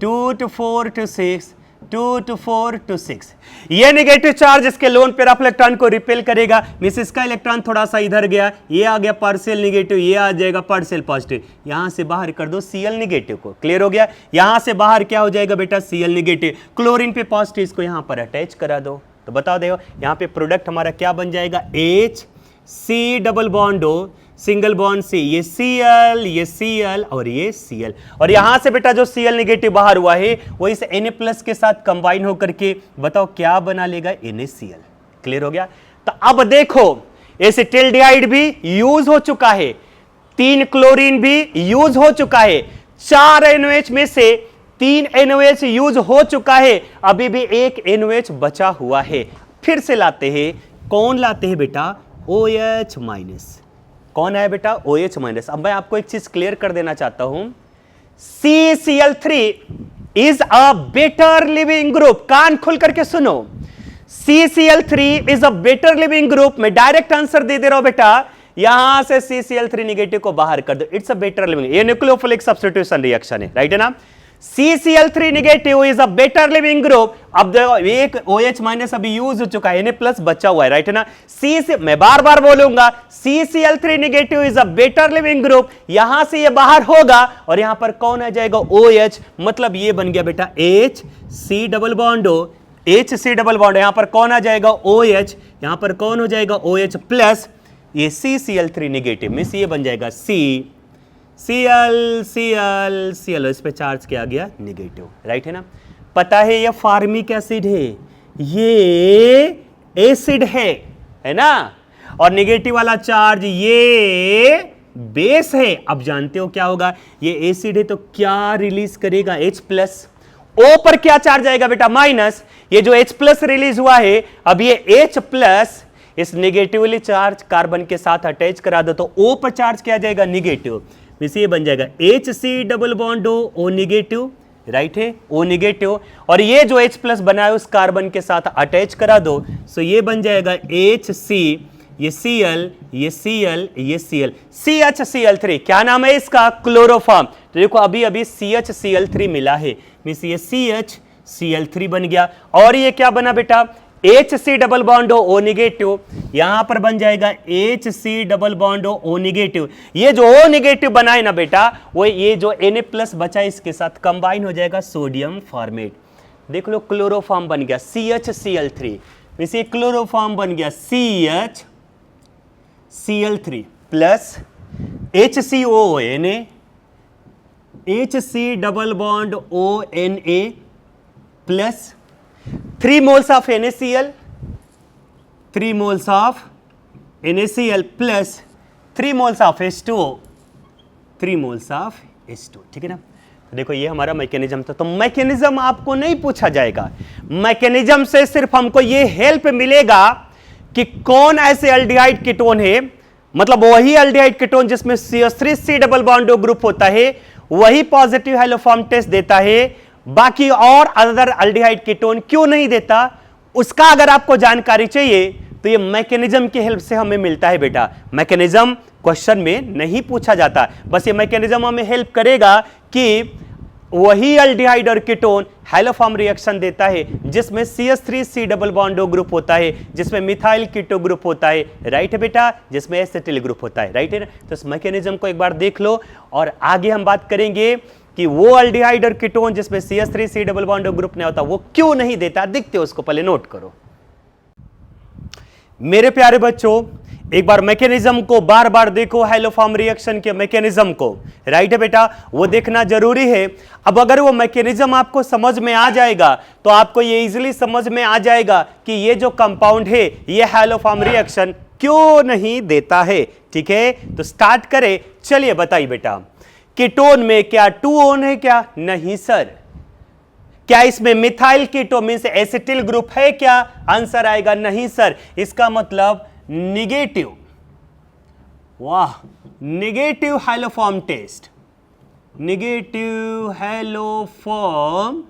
2 to 4 to 6, 2 to 4 to 6। ये नेगेटिव चार्ज इसके लोन पेयर इलेक्ट्रॉन को रिपेल करेगा। मिस इसका इलेक्ट्रॉन थोड़ा सा इधर गया, ये आ गया पार्शियल नेगेटिव, ये आ जाएगा पार्शियल पॉजिटिव। यहां से बाहर कर दो Cl नेगेटिव को, क्लियर हो गया। यहां से बाहर क्या हो जाएगा बेटा, Cl नेगेटिव। क्लोरीन पे पॉजिटिव, इसको यहां पर अटैच करा दो। तो बताओ देखो यहां पे प्रोडक्ट हमारा क्या बन जाएगा, HC double bond O, single bond C, ये Cl, ये Cl और ये Cl। और यहां से बेटा जो Cl नेगेटिव बाहर हुआ है वो इस Na प्लस के साथ कंबाइन होकर के बताओ क्या बना लेगा, NaCl। क्लियर हो गया। तो अब देखो एसिटिल्डिहाइड भी यूज हो चुका है, 3 क्लोरीन भी यूज हो चुका है, 4 NOH में से 3 NOH यूज हो चुका है, अभी भी एक NOH बचा हुआ है। फिर से लाते हैं, कौन लाते हैं बेटा, OH माइनस। कौन है बेटा, OH माइनस। अब मैं आपको एक चीज क्लियर कर देना चाहता हूं, CCl3 is a better leaving group. कान खुल करके सुनो, CCl3 is a better leaving group. मैं डायरेक्ट आंसर दे दे रहा हूं बेटा, यहां से CCl3 नेगेटिव को बाहर कर दो, इट्स अ बेटर लिविंग। ये न्यूक्लियोफिलिक सब्स्टिट्यूशन रिएक्शन है, राइट है ना। CCl3 negative is a better leaving group. अब देखो एक OH माइनस अभी यूज हो चुका है, Na प्लस बचा हुआ है, राइट है ना। मैं बार बार बोलूंगा, CCl3 negative is a better leaving group. यहां से ये बाहर होगा और यहां पर कौन आ जाएगा, OH। मतलब ये बन गया बेटा HC double bond O, HC double bond. यहां पर कौन आ जाएगा, OH। यहां पर कौन हो जाएगा, OH प्लस ये CCl3 नेगेटिव में ये बन जाएगा Cl, इस पे चार्ज क्या आ गया, निगेटिव, राइट है ना। पता है ये फार्मिक एसिड है, ये एसिड है ना। और नेगेटिव वाला चार्ज ये बेस है। अब जानते हो क्या होगा, ये एसिड है तो क्या रिलीज करेगा, H प्लस। O पर क्या चार्ज आएगा बेटा, माइनस। ये जो H प्लस रिलीज हुआ है, अब ये H प्लस इस नेगेटिवली चार्ज कार्बन के साथ अटैच करा दो तो O पर चार्ज क्या जाएगा, निगेटिव। ये बन जाएगा HC double bond O negative, right है, O नेगेटिव। और ये जो H प्लस बना है उस कार्बन के साथ अटैच करा दो, सो ये बन जाएगा HC, ये Cl, ये Cl, ये Cl, CHCl3। क्या नाम है इसका, क्लोरोफॉर्म। तो देखो अभी अभी CHCl3 मिला है, मींस ये CHCl3 बन गया। और ये क्या बना बेटा, HC double bond O negative. यहां पर बन जाएगा HC double bond O negative. ये जो O नेगेटिव बना है ना बेटा, वो ये जो Na प्लस बचा इसके साथ कंबाइन हो जाएगा सोडियम फॉर्मेट। देख लो क्लोरोफॉर्म बन गया CHCl3, वैसे क्लोरोफॉर्म बन गया CHCl3 plus HCO Na, HC double bond ONa plus 3 moles of NaCl, 3 moles of NaCl plus 3 moles of H2O, 3 moles of H2, ठीक है ना। देखो ये हमारा मैकेनिज्म था। तो मैकेनिज्म आपको नहीं पूछा जाएगा, मैकेनिज्म से सिर्फ हमको ये हेल्प मिलेगा कि कौन ऐसे एल्डिहाइड कीटोन है, मतलब वही एल्डिहाइड कीटोन जिसमें CH3C डबल बॉन्ड ग्रुप होता है, वही पॉजिटिव हाइलोफॉर्म टेस्ट देता है, बाकी और अदर एल्डिहाइड कीटोन क्यों नहीं देता, उसका अगर आपको जानकारी चाहिए तो ये मैकेनिज्म की हेल्प से हमें मिलता है बेटा। मैकेनिज्म क्वेश्चन में नहीं पूछा जाता, बस ये मैकेनिज्म हमें हेल्प करेगा कि वही एल्डिहाइड और कीटोन हाइलोफॉर्म रिएक्शन देता है जिसमें CH3C डबल बॉन्ड ग्रुप होता है, जिसमें मिथाइल कीटो ग्रुप होता है, राइट है बेटा, जिसमें एसिटिल ग्रुप होता है, राइट है ना। तो इस मैकेनिज्म को एक बार देख लो और आगे हम बात करेंगे कि वो एल्डिहाइड और कीटोन जिसमें CH3C डबल बॉन्ड ग्रुप नहीं होता वो क्यों नहीं देता, दिखते हो उसको पहले नोट करो। मेरे प्यारे बच्चों, एक बार मैकेनिज्म को बार बार देखो, हाइलोफॉर्म रिएक्शन के मैकेनिज्म को, राइट है बेटा, वो देखना जरूरी है। अब अगर वो मैकेनिज्म आपको समझ में आ जाएगा तो आपको ये इजीली समझ में आ जाएगा कि ये जो कंपाउंड है ये हाइलोफॉर्म रिएक्शन क्यों नहीं देता है? ठीक है, तो स्टार्ट करें। चलिए बताइए बेटा, कीटोन में क्या 2 ओन है क्या? नहीं सर। क्या इसमें मिथाइल कीटो मींस एसिटिल ग्रुप है क्या? आंसर आएगा नहीं सर। इसका मतलब निगेटिव, वाह, negative haloform test, negative haloform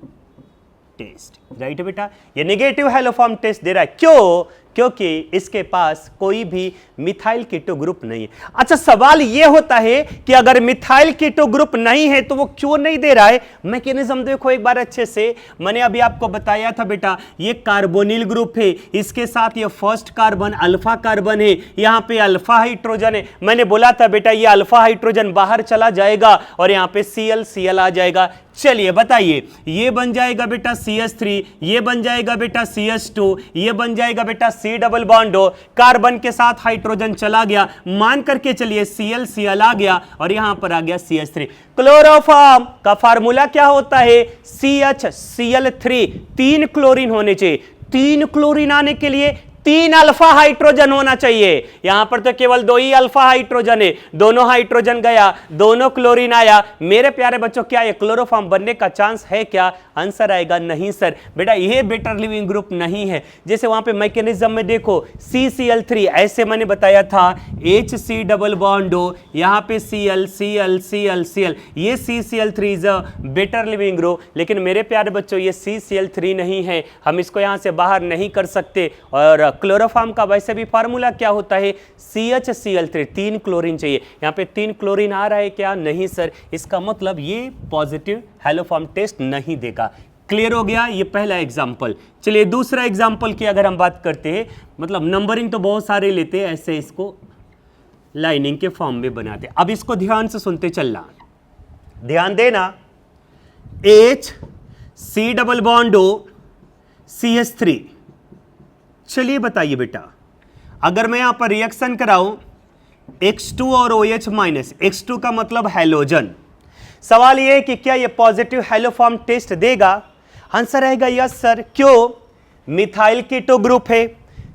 test, right है बेटा। ये निगेटिव हैलोफॉर्म टेस्ट दे रहा है, क्यों? क्योंकि इसके पास कोई भी मिथाइल कीटो ग्रुप नहीं है। अच्छा, सवाल यह होता है कि अगर मिथाइल कीटो ग्रुप नहीं है तो वो क्यों नहीं दे रहा है? मैकेनिज्म देखो एक बार अच्छे से। मैंने अभी आपको बताया था बेटा, ये कार्बोनिल ग्रुप है, इसके साथ ये फर्स्ट कार्बन अल्फा कार्बन है, यहां पे अल्फा हाइड्रोजन है। मैंने बोला था बेटा ये अल्फा हाइड्रोजन बाहर चला जाएगा और यहां पे Cl आ जाएगा। चलिए बताइए, ये बन जाएगा बेटा CH3, ये बन जाएगा बेटा CH2, ये बन जाएगा बेटा C डबल बॉन्ड हो, कार्बन के साथ हाइड्रोजन चला गया, मान करके चलिए Cl आ गया और यहां पर आ गया CH3। क्लोरोफॉर्म का फार्मूला क्या होता है? CHCl3, 3 क्लोरीन होने चाहिए। 3 क्लोरीन आने के लिए 3 अल्फा हाइड्रोजन होना चाहिए। यहां पर तो केवल 2 ही अल्फा हाइड्रोजन है, दोनों हाइड्रोजन गया, दोनों क्लोरीन आया। मेरे प्यारे बच्चों, क्या ये क्लोरोफॉर्म बनने का चांस है क्या? आंसर आएगा नहीं सर। बेटा ये बेटर लिविंग ग्रुप नहीं है। जैसे वहां पे मैकेनिज्म में देखो CCl3, ऐसे मैंने बताया था HC डबल बॉन्ड हो, यहां पे Cl, ये CCl3 is a better leaving group. लेकिन मेरे प्यारे बच्चों ये CCl3 नहीं है, हम इसको यहां से बाहर नहीं कर सकते। और क्लोरोफॉर्म का वैसे भी फार्मूला क्या होता है? CHCl3, 3 क्लोरीन चाहिए। यहां पे 3 क्लोरीन आ रहा है क्या? नहीं सर। इसका मतलब ये पॉजिटिव हैलोफॉर्म टेस्ट नहीं देगा। क्लियर हो गया? ये पहला एग्जांपल। चलिए दूसरा एग्जांपल की अगर हम बात करते हैं, मतलब नंबरिंग तो बहुत सारे लेते हैं, ऐसे इसको लाइनिंग के फॉर्म में बनाते हैं। अब इसको ध्यान से सुनते चलना, ध्यान देना। HC डबल बॉन्ड हो CH3। चलिए बताइए बेटा, अगर मैं यहां पर रिएक्शन कराऊं X2 और OH माइनस, X2 का मतलब हैलोजन, सवाल यह है कि क्या यह पॉजिटिव हैलोफॉर्म टेस्ट देगा? आंसर रहेगा यस सर। क्यों? मिथाइल कीटो ग्रुप है,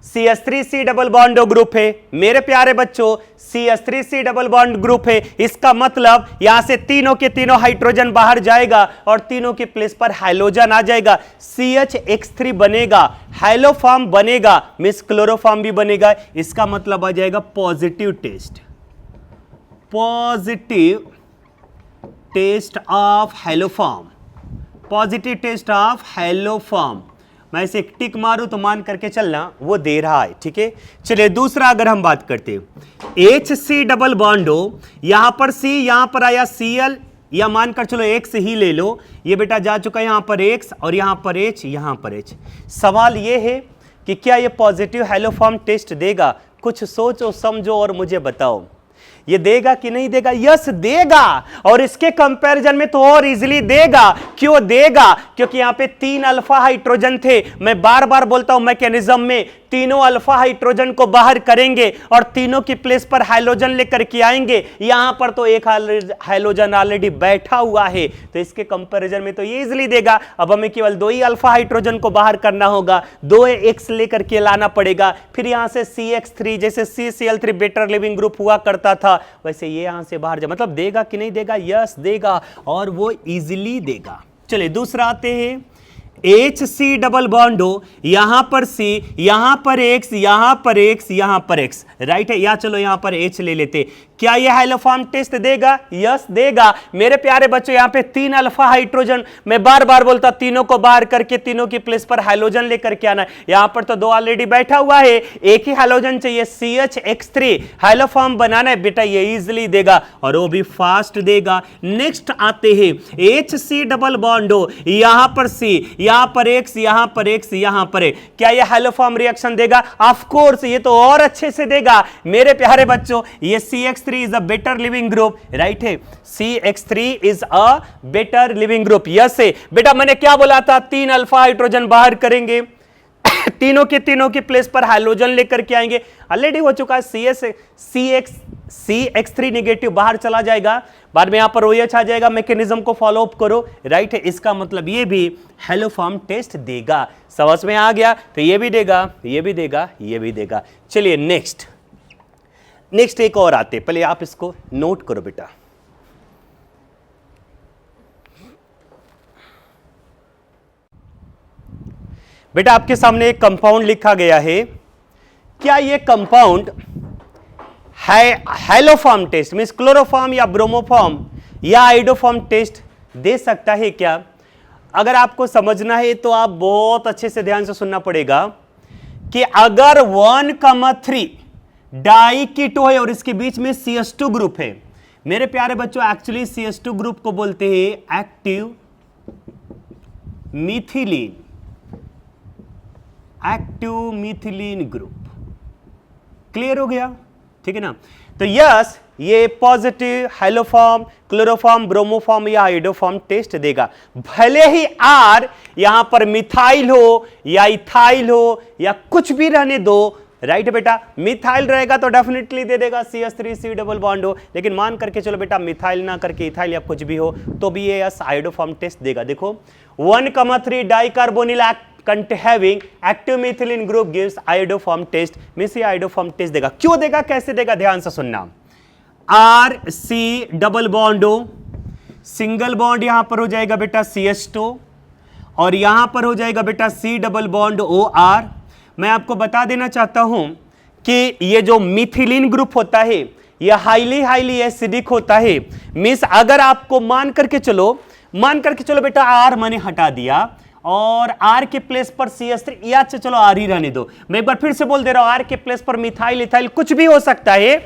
CH3C डबल बॉन्ड ग्रुप है। मेरे प्यारे बच्चों CH3C डबल बॉन्ड ग्रुप है, इसका मतलब यहां से तीनों के तीनों हाइड्रोजन बाहर जाएगा और तीनों के प्लेस पर हाइलोजन आ जाएगा, CHX3 बनेगा, हाइलोफॉर्म बनेगा, मिस क्लोरोफॉर्म भी बनेगा। इसका मतलब आ जाएगा positive test, positive test of haloform, positive test of haloform. मैं इसे एक टिक मारूं तो मान करके चलना वो दे रहा है, ठीक है। चलिए दूसरा अगर हम बात करते हैं, HC डबल बॉन्ड हो, यहां पर C, यहां पर आया Cl, या मानकर चलो X ही ले लो, ये बेटा जा चुका है यहां पर X और यहां पर H, यहां पर H। सवाल ये है कि क्या ये पॉजिटिव हैलोफॉर्म टेस्ट देगा? कुछ सोचो समझो और मुझे बताओ, ये देगा कि नहीं देगा? यस देगा, और इसके कंपैरिजन में तो और इजीली देगा। क्यों देगा? क्योंकि यहां पे 3 अल्फा हाइड्रोजन थे। मैं बार बार बोलता हूं मैकेनिज्म में, तीनों अल्फा हाइड्रोजन को बाहर करेंगे और तीनों की प्लेस पर हाइड्रोजन लेकर के आएंगे। यहां पर तो एक हाइड्रोजन ऑलरेडी बैठा हुआ है, तो इसके कंपैरिजन में तो ये इजीली देगा। अब हमें केवल 2 ही अल्फा हाइड्रोजन को बाहर करना होगा, 2 X लेकर के लाना पड़ेगा, फिर यहां से CX3, जैसे CCl3 बेटर लिविंग ग्रुप हुआ करता था वैसे ये यहां से बाहर जा, मतलब देगा कि नहीं देगा? यस देगा, और वो इजीली देगा। चलिए दूसरा आते हैं, HC डबल बॉन्ड हो, यहां पर C, यहां पर X, यहां पर X, यहां पर X, राइट है। या चलो यहां पर H ले लेते। क्या यह हाइलोफॉर्म टेस्ट देगा? यस देगा। मेरे प्यारे बच्चों यहां पे 3 अल्फा हाइड्रोजन, मैं बार बार बोलता तीनों को बाहर करके तीनों की प्लेस पर हाइड्रोजन लेकर के आना। यहां पर तो 2 ऑलरेडी बैठा हुआ है, एक ही हाइड्रोजन चाहिए, CHX3, हाइलोफॉर्म बनाना है बेटा, ये इजीली देगा और वो भी फास्ट देगा। नेक्स्ट आते हैं, HC डबल बॉन्ड हो, यहां पर C, यहां पर X, यहां पर X, यहां पर X। क्या यह हाइलोफॉर्म रिएक्शन देगा? ऑफ कोर्स, ये तो और अच्छे से देगा। मेरे प्यारे बच्चों ये CX3 is a better living group, right है। CX3 is a better living group, yes है बेटा। मैंने क्या बोला था? 3 अल्फा हाइड्रोजन बाहर करेंगे, तीनों के प्लेस पर हाइड्रोजन लेकर के आएंगे। ऑलरेडी हो चुका है, CX3 नेगेटिव बाहर चला जाएगा, बाद में यहां पर OH आ जाएगा। मैकेनिज्म को फॉलो अप करो, राइट है। इसका मतलब ये भी हैलोफॉर्म टेस्ट देगा। समझ में आ गया? तो ये भी देगा, ये भी देगा, ये भी देगा। चलिए नेक्स्ट, नेक्स्ट एक और आते, पहले आप इसको नोट करो बेटा। बेटा आपके सामने एक कंपाउंड लिखा गया है, क्या ये compound haloform test means chloroform या ब्रोमोफॉर्म या आइडोफॉर्म टेस्ट दे सकता है क्या? अगर आपको समझना है तो आप बहुत अच्छे से ध्यान से सुनना पड़ेगा कि अगर 1,3 डाई कीटो है और इसके बीच में CH2 ग्रुप है, मेरे प्यारे बच्चों एक्चुअली CH2 ग्रुप को बोलते हैं active methylene, active methylene group. Clear हो गया? ठीक है ना? तो यस, ये पॉजिटिव हैलोफॉर्म, क्लोरोफॉर्म, ब्रोमोफॉर्म या आइडोफॉर्म टेस्ट देगा, भले ही आर यहां पर मिथाइल हो या इथाइल हो या कुछ भी रहने दो। राइट बेटा, मिथाइल रहेगा तो डेफिनेटली दे देगा CH3C डबल बॉन्ड हो, लेकिन मान करके चलो बेटा मिथाइल ना करके इथाइल या कुछ भी हो तो भी ये यस आइडोफॉर्म टेस्ट देगा। देखो 1,3 dicarbonyl having active methylene group gives iodoform test, means ये आइडोफॉर्म टेस्ट देगा। क्यों देगा, कैसे देगा, ध्यान से सुनना। RC डबल बॉन्ड हो, सिंगल बॉन्ड यहां पर हो जाएगा बेटा CH2 और यहां पर हो जाएगा बेटा C डबल बॉन्ड OR। मैं आपको बता देना चाहता हूं कि ये जो मिथिलीन ग्रुप होता है ये हाईली एसिडिक होता है। मींस अगर आपको मान करके चलो बेटा R मैंने हटा दिया और R के प्लेस पर CH3 या चलो R ही रहने दो। मैं एक बार फिर से बोल दे रहा हूं, R के प्लेस पर मिथाइल इथाइल कुछ भी हो सकता है,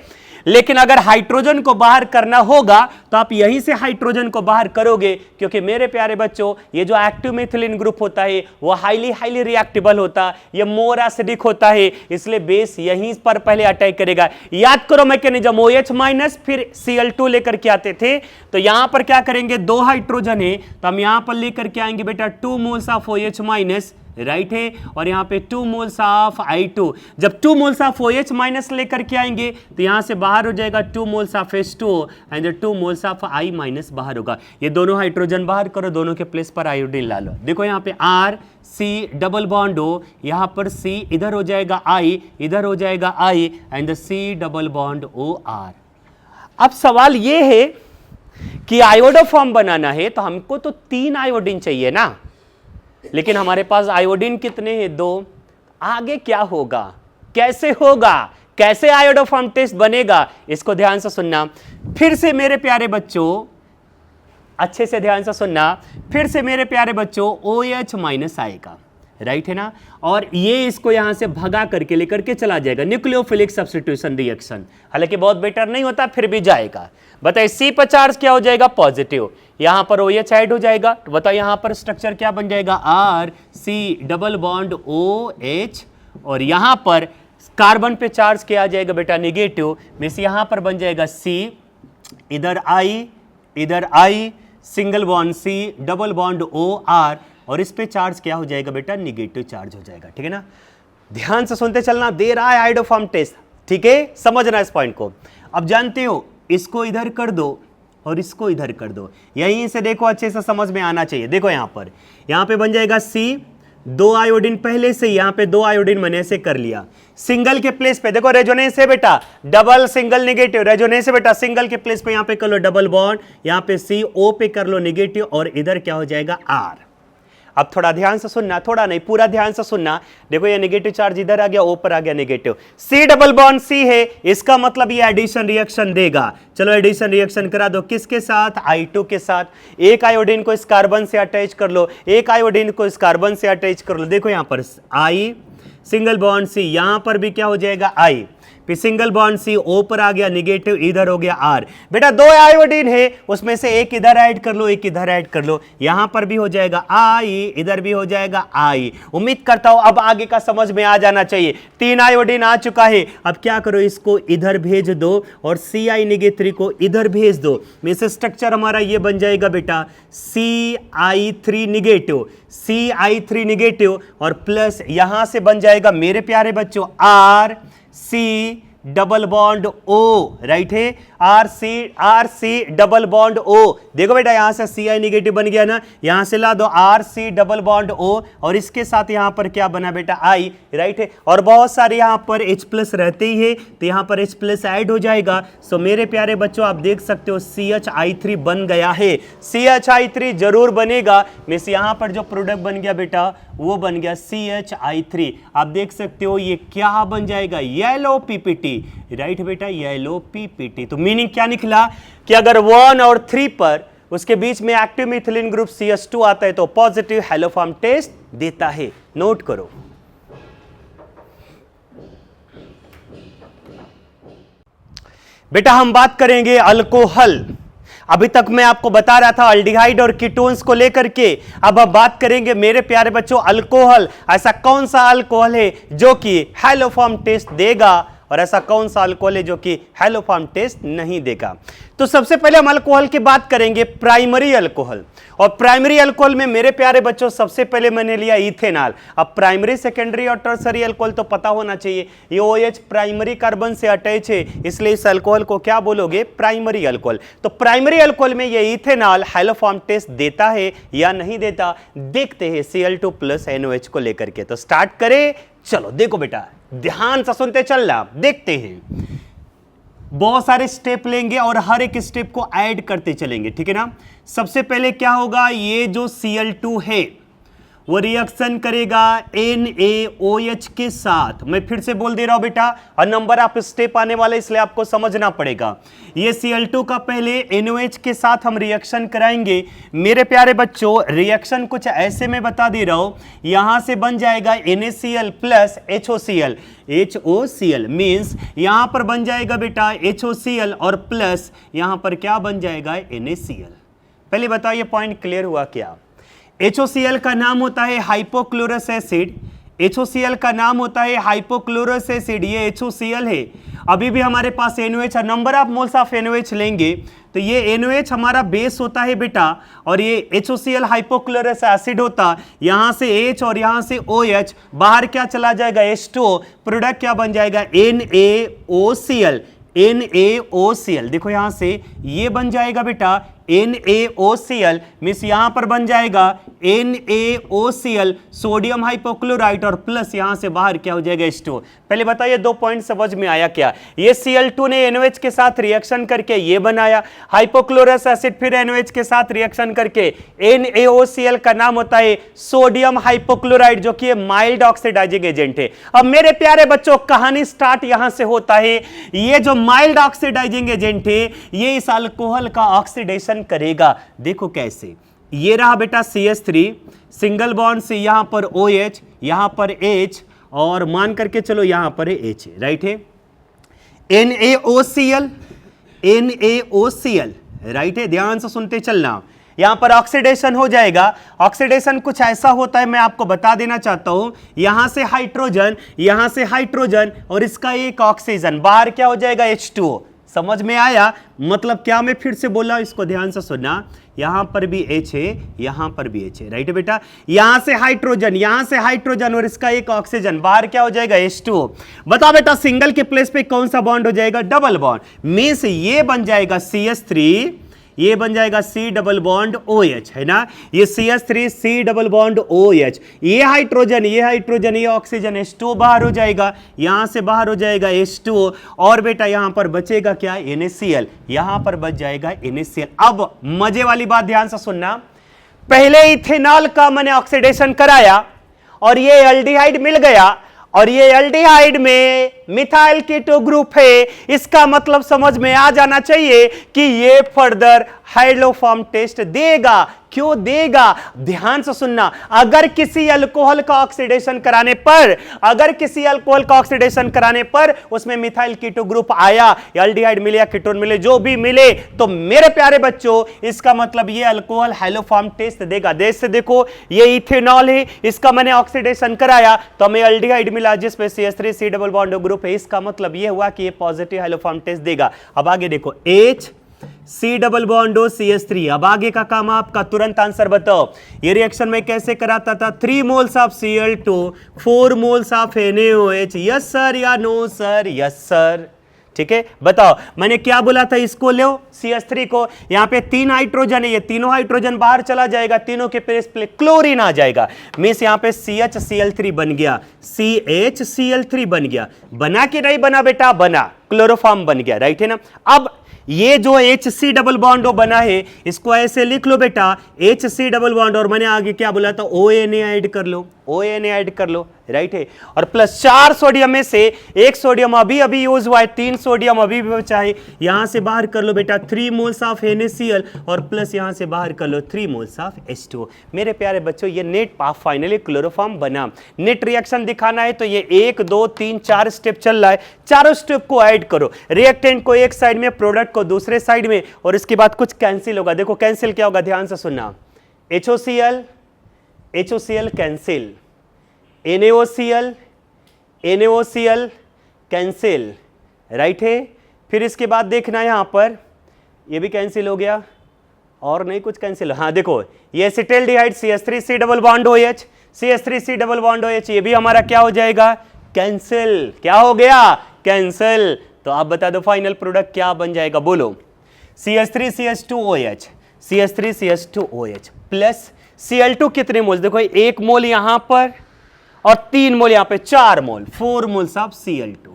लेकिन अगर हाइड्रोजन को बाहर करना होगा तो आप यहीं से हाइड्रोजन को बाहर करोगे, क्योंकि मेरे प्यारे बच्चों ये जो एक्टिव मिथिलीन ग्रुप होता है वो हाईली रिएक्टेबल होता है, ये मोर एसिडिक होता है, इसलिए बेस यहीं पर पहले अटैक करेगा। याद करो मैकेनिज्म, OH माइनस फिर Cl2 लेकर के आते थे, तो यहां पर क्या करेंगे, 2 हाइड्रोजन है तो हम यहां पर लेकर के आएंगे बेटा 2 moles of OH minus, right है, और यहां पे 2 मोल्स ऑफ I2। जब 2 मोल्स ऑफ OH माइनस लेकर के आएंगे तो यहां से बाहर हो जाएगा 2 moles of H2 and 2 moles of I minus बाहर होगा। ये दोनों हाइड्रोजन बाहर करो, दोनों के प्लेस पर आयोडीन ला लो। देखो यहां पे R C डबल बॉन्ड हो, यहां पर C इधर हो जाएगा I, इधर हो जाएगा I and C double bond OR। अब सवाल ये है कि आयोडोफॉर्म बनाना है तो हमको तो 3 आयोडीन चाहिए ना, लेकिन हमारे पास आयोडीन कितने हैं, 2। आगे क्या होगा, कैसे होगा, कैसे आयोडोफॉर्म टेस्ट बनेगा, इसको ध्यान से सुनना। फिर से मेरे प्यारे बच्चों अच्छे से ध्यान से सुनना, फिर से मेरे प्यारे बच्चों OH माइनस आएगा, राइट है ना, और ये इसको यहां से भगा करके लेकर के चला जाएगा, न्यूक्लियोफिलिक सब्स्टिट्यूशन रिएक्शन, हालांकि बहुत बेटर नहीं होता फिर भी जाएगा। बताइए C पर चार्ज क्या हो जाएगा, पॉजिटिव, यहां पर OH ऐड हो जाएगा, तो बताओ यहां पर स्ट्रक्चर क्या बन जाएगा, RC डबल बॉन्ड OH, और यहां पर कार्बन पे चार्ज क्या आ जाएगा बेटा, निगेटिव, मींस यहां पर बन जाएगा C, इधर I, single bond C double bond OR, और इस पे चार्ज क्या हो जाएगा बेटा, निगेटिव चार्ज हो जाएगा। ठीक है ना, ध्यान से सुनते चलना, दे रहा है आइडोफॉर्म टेस्ट, ठीक है, समझना इस पॉइंट को। अब जानते हो इसको इधर कर दो और इसको इधर कर दो, यहीं से देखो अच्छे से समझ में आना चाहिए। देखो यहां पे बन जाएगा C, 2 आयोडीन पहले से, यहां पे 2 आयोडीन मैंने ऐसे कर लिया, सिंगल के प्लेस पे देखो रेजोनेंस है बेटा, डबल सिंगल निगेटिव, रेजोनेंस है बेटा, सिंगल के प्लेस पे यहां पे कर लो डबल बॉन्ड, यहां पे CO पे कर लो निगेटिव, और इधर क्या हो जाएगा R। अब थोड़ा ध्यान से सुनना, थोड़ा नहीं पूरा ध्यान से सुनना। देखो ये नेगेटिव चार्ज इधर आ गया, O पर आ गया negative, C double bond C है, इसका मतलब ये एडिशन रिएक्शन देगा। चलो एडिशन रिएक्शन करा दो, किसके साथ, I2 के साथ। एक आयोडीन को इस कार्बन से अटैच कर लो, एक आयोडीन को इस कार्बन से अटैच कर लो। देखो यहां पर I सिंगल बॉन्ड C, यहां पर भी क्या हो जाएगा I, फिर सिंगल बॉन्ड C, O पर आ गया निगेटिव, इधर हो गया R। बेटा 2 आयोडीन है, उसमें से एक इधर ऐड कर लो, एक इधर ऐड कर लो, यहां पर भी हो जाएगा I, इधर भी हो जाएगा I। उम्मीद करता हूं अब आगे का समझ में आ जाना चाहिए। 3 आयोडीन आ चुका है, अब क्या करो, इसको इधर भेज दो और Ci निगेटिव को इधर भेज दो, मींस स्ट्रक्चर हमारा ये बन जाएगा बेटा CI3 निगेटिव, और प्लस यहां से बन जाएगा मेरे प्यारे बच्चों RC double bond O, right है, R C double bond O. देखो बेटा यहां से Ci निगेटिव बन गया ना, यहां से ला दो R C double bond O, और इसके साथ यहां पर क्या बना बेटा I, राइट है, और बहुत सारे यहां पर H प्लस रहते ही है, तो यहां पर H प्लस ऐड हो जाएगा। सो मेरे प्यारे बच्चों आप देख सकते हो CHI3 बन गया है, CHI3 जरूर बनेगा। मिस यहां पर जो प्रोडक्ट बन गया बेटा वो बन गया CHI3। आप देख सकते हो ये क्या बन जाएगा, येलो पीपीटी, राइट बेटा, येलो पीपीटी। तो मीनिंग क्या निकला कि अगर 1 और 3 पर उसके बीच में एक्टिव मिथिलीन ग्रुप CH2 आता है तो पॉजिटिव हैलोफॉर्म टेस्ट देता है। नोट करो। बेटा हम बात करेंगे अल्कोहल। अभी तक मैं आपको बता रहा था अल्डिहाइड और कीटोन्स को लेकर के, अब हम बात करेंगे मेरे प्यारे बच्चों अल्कोहल। ऐसा कौन सा अल्कोहल है जो कि हैलोफॉर्म टेस्ट देगा और ऐसा कौन सा अल्कोहल है जो कि हैलोफॉर्म टेस्ट नहीं देगा। तो सबसे पहले हम अल्कोहल की बात करेंगे प्राइमरी अल्कोहल, और प्राइमरी अल्कोहल में मेरे प्यारे बच्चों सबसे पहले मैंने लिया इथेनॉल। अब प्राइमरी सेकेंडरी और टर्सरी अल्कोहल तो पता होना चाहिए, ये OH प्राइमरी कार्बन से अटैच है, इसलिए इस अल्कोहल को क्या बोलोगे, प्राइमरी अल्कोहल। तो प्राइमरी अल्कोहल में ये इथेनॉल हैलोफॉर्म टेस्ट देता है या नहीं देता, देखते हैं Cl2 प्लस NOH को लेकर के। तो स्टार्ट करें, चलो देखो बेटा ध्यान से सुनते चलना, देखते हैं। बहुत सारे स्टेप लेंगे और हर एक स्टेप को ऐड करते चलेंगे, ठीक है ना। सबसे पहले क्या होगा, ये जो Cl2 है वो रिएक्शन करेगा NaOH के साथ। मैं फिर से बोल दे रहा हूं बेटा, और नंबर आप स्टेप आने वाले इसलिए आपको समझना पड़ेगा। ये Cl2 का पहले NOH के साथ हम रिएक्शन कराएंगे। मेरे प्यारे बच्चों रिएक्शन कुछ ऐसे मैं बता दे रहा हूं, यहां से बन जाएगा NaCl plus HOCl। HOCl means यहां पर बन जाएगा बेटा HOCl और प्लस यहां पर क्या बन जाएगा NaCl। पहले बताओ ये पॉइंट क्लियर हुआ क्या। HOCl का नाम होता है हाइपोक्लोरस एसिड, HOCl का नाम होता है हाइपोक्लोरस एसिड, ये HOCl है। अभी भी हमारे पास NOH है, number of moles of NOH लेंगे तो ये NOH हमारा बेस होता है बेटा, और ये HOCl हाइपोक्लोरस एसिड होता, यहां से H और यहां से OH, बाहर क्या चला जाएगा H2O, प्रोडक्ट क्या बन जाएगा NaOCl। NaOCl देखो यहां से ये बन जाएगा बेटा NaOCl, मीन्स यहां पर बन जाएगा NaOCl सोडियम हाइपोक्लोराइट, और प्लस यहां से बाहर क्या हो जाएगा H2O। पहले बताइए दो पॉइंट समझ में आया क्या। ये Cl2 ने NOH के साथ रिएक्शन करके ये बनाया हाइपोक्लोरस एसिड, फिर NOH के साथ रिएक्शन करके NaOCl का नाम होता है सोडियम हाइपोक्लोराइट, जो कि माइल्ड ऑक्सीडाइजिंग एजेंट है। अब मेरे प्यारे बच्चों कहानी स्टार्ट यहां से होता है। ये जो माइल्ड ऑक्सीडाइजिंग एजेंट है ये इस अल्कोहल का ऑक्सीडेशन करेगा। देखो कैसे, ये रहा बेटा CH3 सिंगल बॉन्ड से, यहां पर OH, यहां पर H, और मान करके चलो यहां पर H, राइट है। NaOCl, NaOCl, राइट है, ध्यान से सुनते चलना। यहां पर ऑक्सीडेशन हो जाएगा। ऑक्सीडेशन कुछ ऐसा होता है, मैं आपको बता देना चाहता हूं, यहां से हाइड्रोजन, यहां से हाइड्रोजन, और इसका एक ऑक्सीजन, बाहर क्या हो जाएगा H2O। समझ में आया मतलब क्या, मैं फिर से बोला, इसको ध्यान से सुनना। यहां पर भी H है, यहां पर भी H है, राइट है बेटा। यहां से हाइड्रोजन, यहां से हाइड्रोजन, और इसका एक ऑक्सीजन, बाहर क्या हो जाएगा H2O। बताओ बेटा सिंगल के प्लेस पे कौन सा बॉन्ड हो जाएगा, डबल बॉन्ड, मींस ये बन जाएगा CH3, ये बन जाएगा C डबल बॉन्ड OH, है ना। ये CH3 C double bond OH, ये हाइड्रोजन, ये ऑक्सीजन, H2O बाहर हो जाएगा, यहां से बाहर हो जाएगा H2O, और बेटा यहां पर बचेगा क्या NaCl, यहां पर बच जाएगा NaCl। अब मजे वाली बात ध्यान से सुनना, पहले इथेनॉल का मैंने ऑक्सीडेशन कराया और ये एल्डिहाइड मिल गया, और ये एल्डिहाइड में मिथाइल कीटो ग्रुप है, इसका मतलब समझ में आ जाना चाहिए कि ये फर्दर हाइड्रोफॉर्म टेस्ट देगा। क्यों देगा, ध्यान से सुनना। अगर किसी अल्कोहल का ऑक्सीडेशन कराने पर, अगर किसी अल्कोहल का ऑक्सीडेशन कराने पर उसमें मिथाइल कीटो ग्रुप आया, एल्डिहाइड मिले या कीटोन मिले, जो भी मिले, तो मेरे प्यारे बच्चों इसका मतलब ये अल्कोहल हाइड्रोफॉर्म टेस्ट देगा। जैसे देखो ये इथेनॉल है, इसका मैंने ऑक्सीडेशन कराया तो हमें एल्डिहाइड मिला जिसमें CH3 C double bond group है, इसका मतलब ये हुआ कि ये पॉजिटिव हाइड्रोफॉर्म टेस्ट देगा। अब आगे देखो H C double bond CH3, अब आगे का काम आपका, तुरंत आंसर बताओ। ये रिएक्शन में कैसे कराता था, 3 moles of Cl2 4 moles of NaOH, yes sir या नो सर, यस सर, ठीक है, बताओ मैंने क्या बोला था, इसको लो CH3 को, यहां पे 3 हाइड्रोजन है, ये तीनों हाइड्रोजन बाहर चला जाएगा, तीनों के प्लेस पे क्लोरीन आ जाएगा, मींस यहां पे CHCl3 बन गया, CHCl3 बन गया, बना कि नहीं बना बेटा, बना, क्लोरोफॉर्म बन गया, राइट है ना। अब ये जो HC डबल बॉन्ड बना है इसको ऐसे लिख लो बेटा, HC डबल बॉन्ड, और मैंने आगे क्या बोला था, ONA ऐड कर लो, ONA ऐड कर लो, राइट है, और प्लस 4 सोडियम में से 1 सोडियम अभी अभी यूज हुआ है, 3 सोडियम अभी भी बचा है, यहां से बाहर कर लो बेटा 3 मोल्स ऑफ NaCl, और प्लस यहां से बाहर कर लो 3 मोल्स ऑफ H2O। मेरे प्यारे बच्चों, ये नेट फाइनली क्लोरोफॉर्म बना। नेट रिएक्शन दिखाना है तो ये 1 2 3 4 स्टेप चल रहा है, चारों स्टेप को ऐड करो, रिएक्टेंट को एक साइड में, प्रोडक्ट को दूसरे साइड में, और इसके बाद कुछ कैंसिल होगा। देखो कैंसिल क्या होगा, ध्यान से सुनना, HOCl cancel, NaOCl cancel, right है। फिर इसके बाद देखना यहां पर ये भी कैंसिल हो गया, और नहीं कुछ कैंसिल, हाँ देखो ये acetaldehyde CH3C double bond OH, CH3C double bond OH, ये भी हमारा क्या हो जाएगा, कैंसिल। क्या हो गया, कैंसिल। तो आप बता दो फाइनल प्रोडक्ट क्या बन जाएगा, बोलो, CH3CH2OH, CH3CH2OH प्लस Cl2 कितने मोल्स, देखो 1 मोल यहां पर और 3 मोल यहां पे, 4 मोल, 4 मोल्स ऑफ Cl2।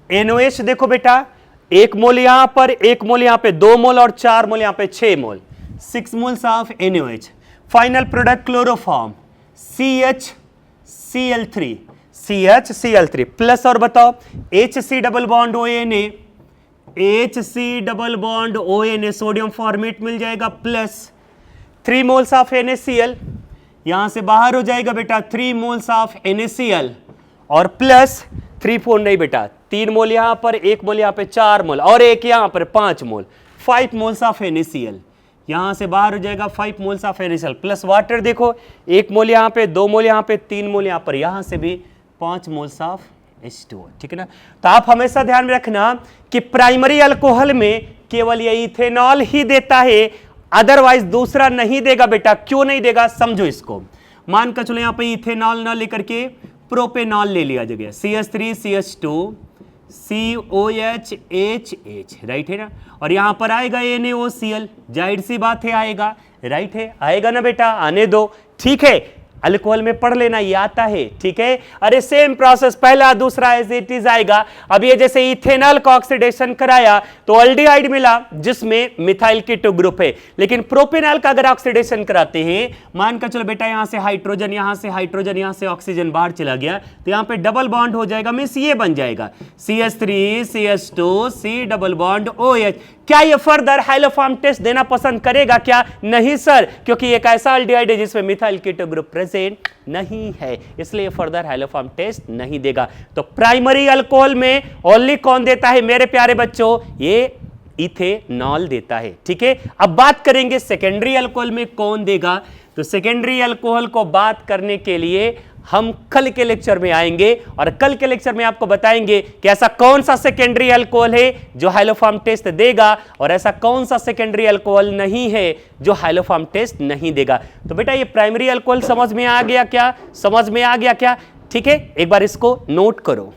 NOH देखो बेटा, 1 मोल यहां पर, 1 मोल यहां पे, 2 मोल और 4 मोल यहां पे, 6 mole, 6 moles of NOH। Final product chloroform CHCl3 plus, और बताओ HC double bond ONA, HC double bond ONA sodium formate मिल जाएगा, प्लस 3 मोल्स ऑफ NaCl, यहां से बाहर हो जाएगा बेटा 3 मोल्स ऑफ NaCl, और प्लस 3 4 नहीं बेटा, 3 मोल यहां पर, 1 मोल यहां पे, 4 मोल, और 1 यहां पर 5 मोल, 5 मोल्स ऑफ NaCl, यहां से बाहर हो जाएगा 5 moles of NaCl, plus water देखो 1 मोल यहां पे, 2 मोल यहां पे, 3 मोल यहां पर, यहां से भी 5 मोल्स ऑफ H2O, ठीक है ना। तो आप हमेशा ध्यान में रखना कि प्राइमरी अल्कोहल में केवल ये इथेनॉल ही देता है, अदरवाइज दूसरा नहीं देगा बेटा। क्यों नहीं देगा, समझो इसको। मान कर चलो यहां पे इथेनॉल ना लेकर के प्रोपेनॉल ले लिया जाएगा, CH3CH2 COHHH, राइट है ना, और यहां पर आएगा NaOCl, जाहिर सी बात है आएगा, राइट है, आएगा ना बेटा, आने दो, ठीक है। अल्कोहल में पढ़ लेना, ये आता है, ठीक है। अरे सेम प्रोसेस, पहला दूसरा एज इट इज आएगा। अब ये जैसे इथेनॉल का ऑक्सीडेशन कराया तो अल्डिहाइड मिला जिसमें मिथाइल कीटो ग्रुप है, लेकिन प्रोपेनॉल का अगर ऑक्सीडेशन कराते हैं, मान कर चलो बेटा यहां से हाइड्रोजन, यहां से हाइड्रोजन, यहां से ऑक्सीजन बाहर चला गया, तो यहां पे डबल बॉन्ड हो जाएगा, मींस ये बन जाएगा CH3CH2 C double bond OH। क्या ये फर्दर हाइलोफॉर्म टेस्ट देना पसंद करेगा क्या, नहीं सर, क्योंकि एक ऐसा अल्डिहाइड है जिसमें मिथाइल कीटो ग्रुप प्रेजेंट नहीं है, इसलिए फर्दर हाइलोफॉर्म टेस्ट नहीं देगा। तो प्राइमरी अल्कोहल में ओनली कौन देता है मेरे प्यारे बच्चों, ये इथेनॉल देता है, ठीक है। अब बात करेंगे सेकेंडरी अल्कोहल में कौन देगा। तो सेकेंडरी अल्कोहल को बात करने के लिए हम कल के लेक्चर में आएंगे, और कल के लेक्चर में आपको बताएंगे कि ऐसा कौन सा सेकेंडरी अल्कोहल है जो हाइलोफॉर्म टेस्ट देगा, और ऐसा कौन सा सेकेंडरी अल्कोहल नहीं है जो हाइलोफॉर्म टेस्ट नहीं देगा। तो बेटा ये प्राइमरी अल्कोहल समझ में आ गया क्या, समझ में आ गया क्या, ठीक है। एक बार इसको नोट करो।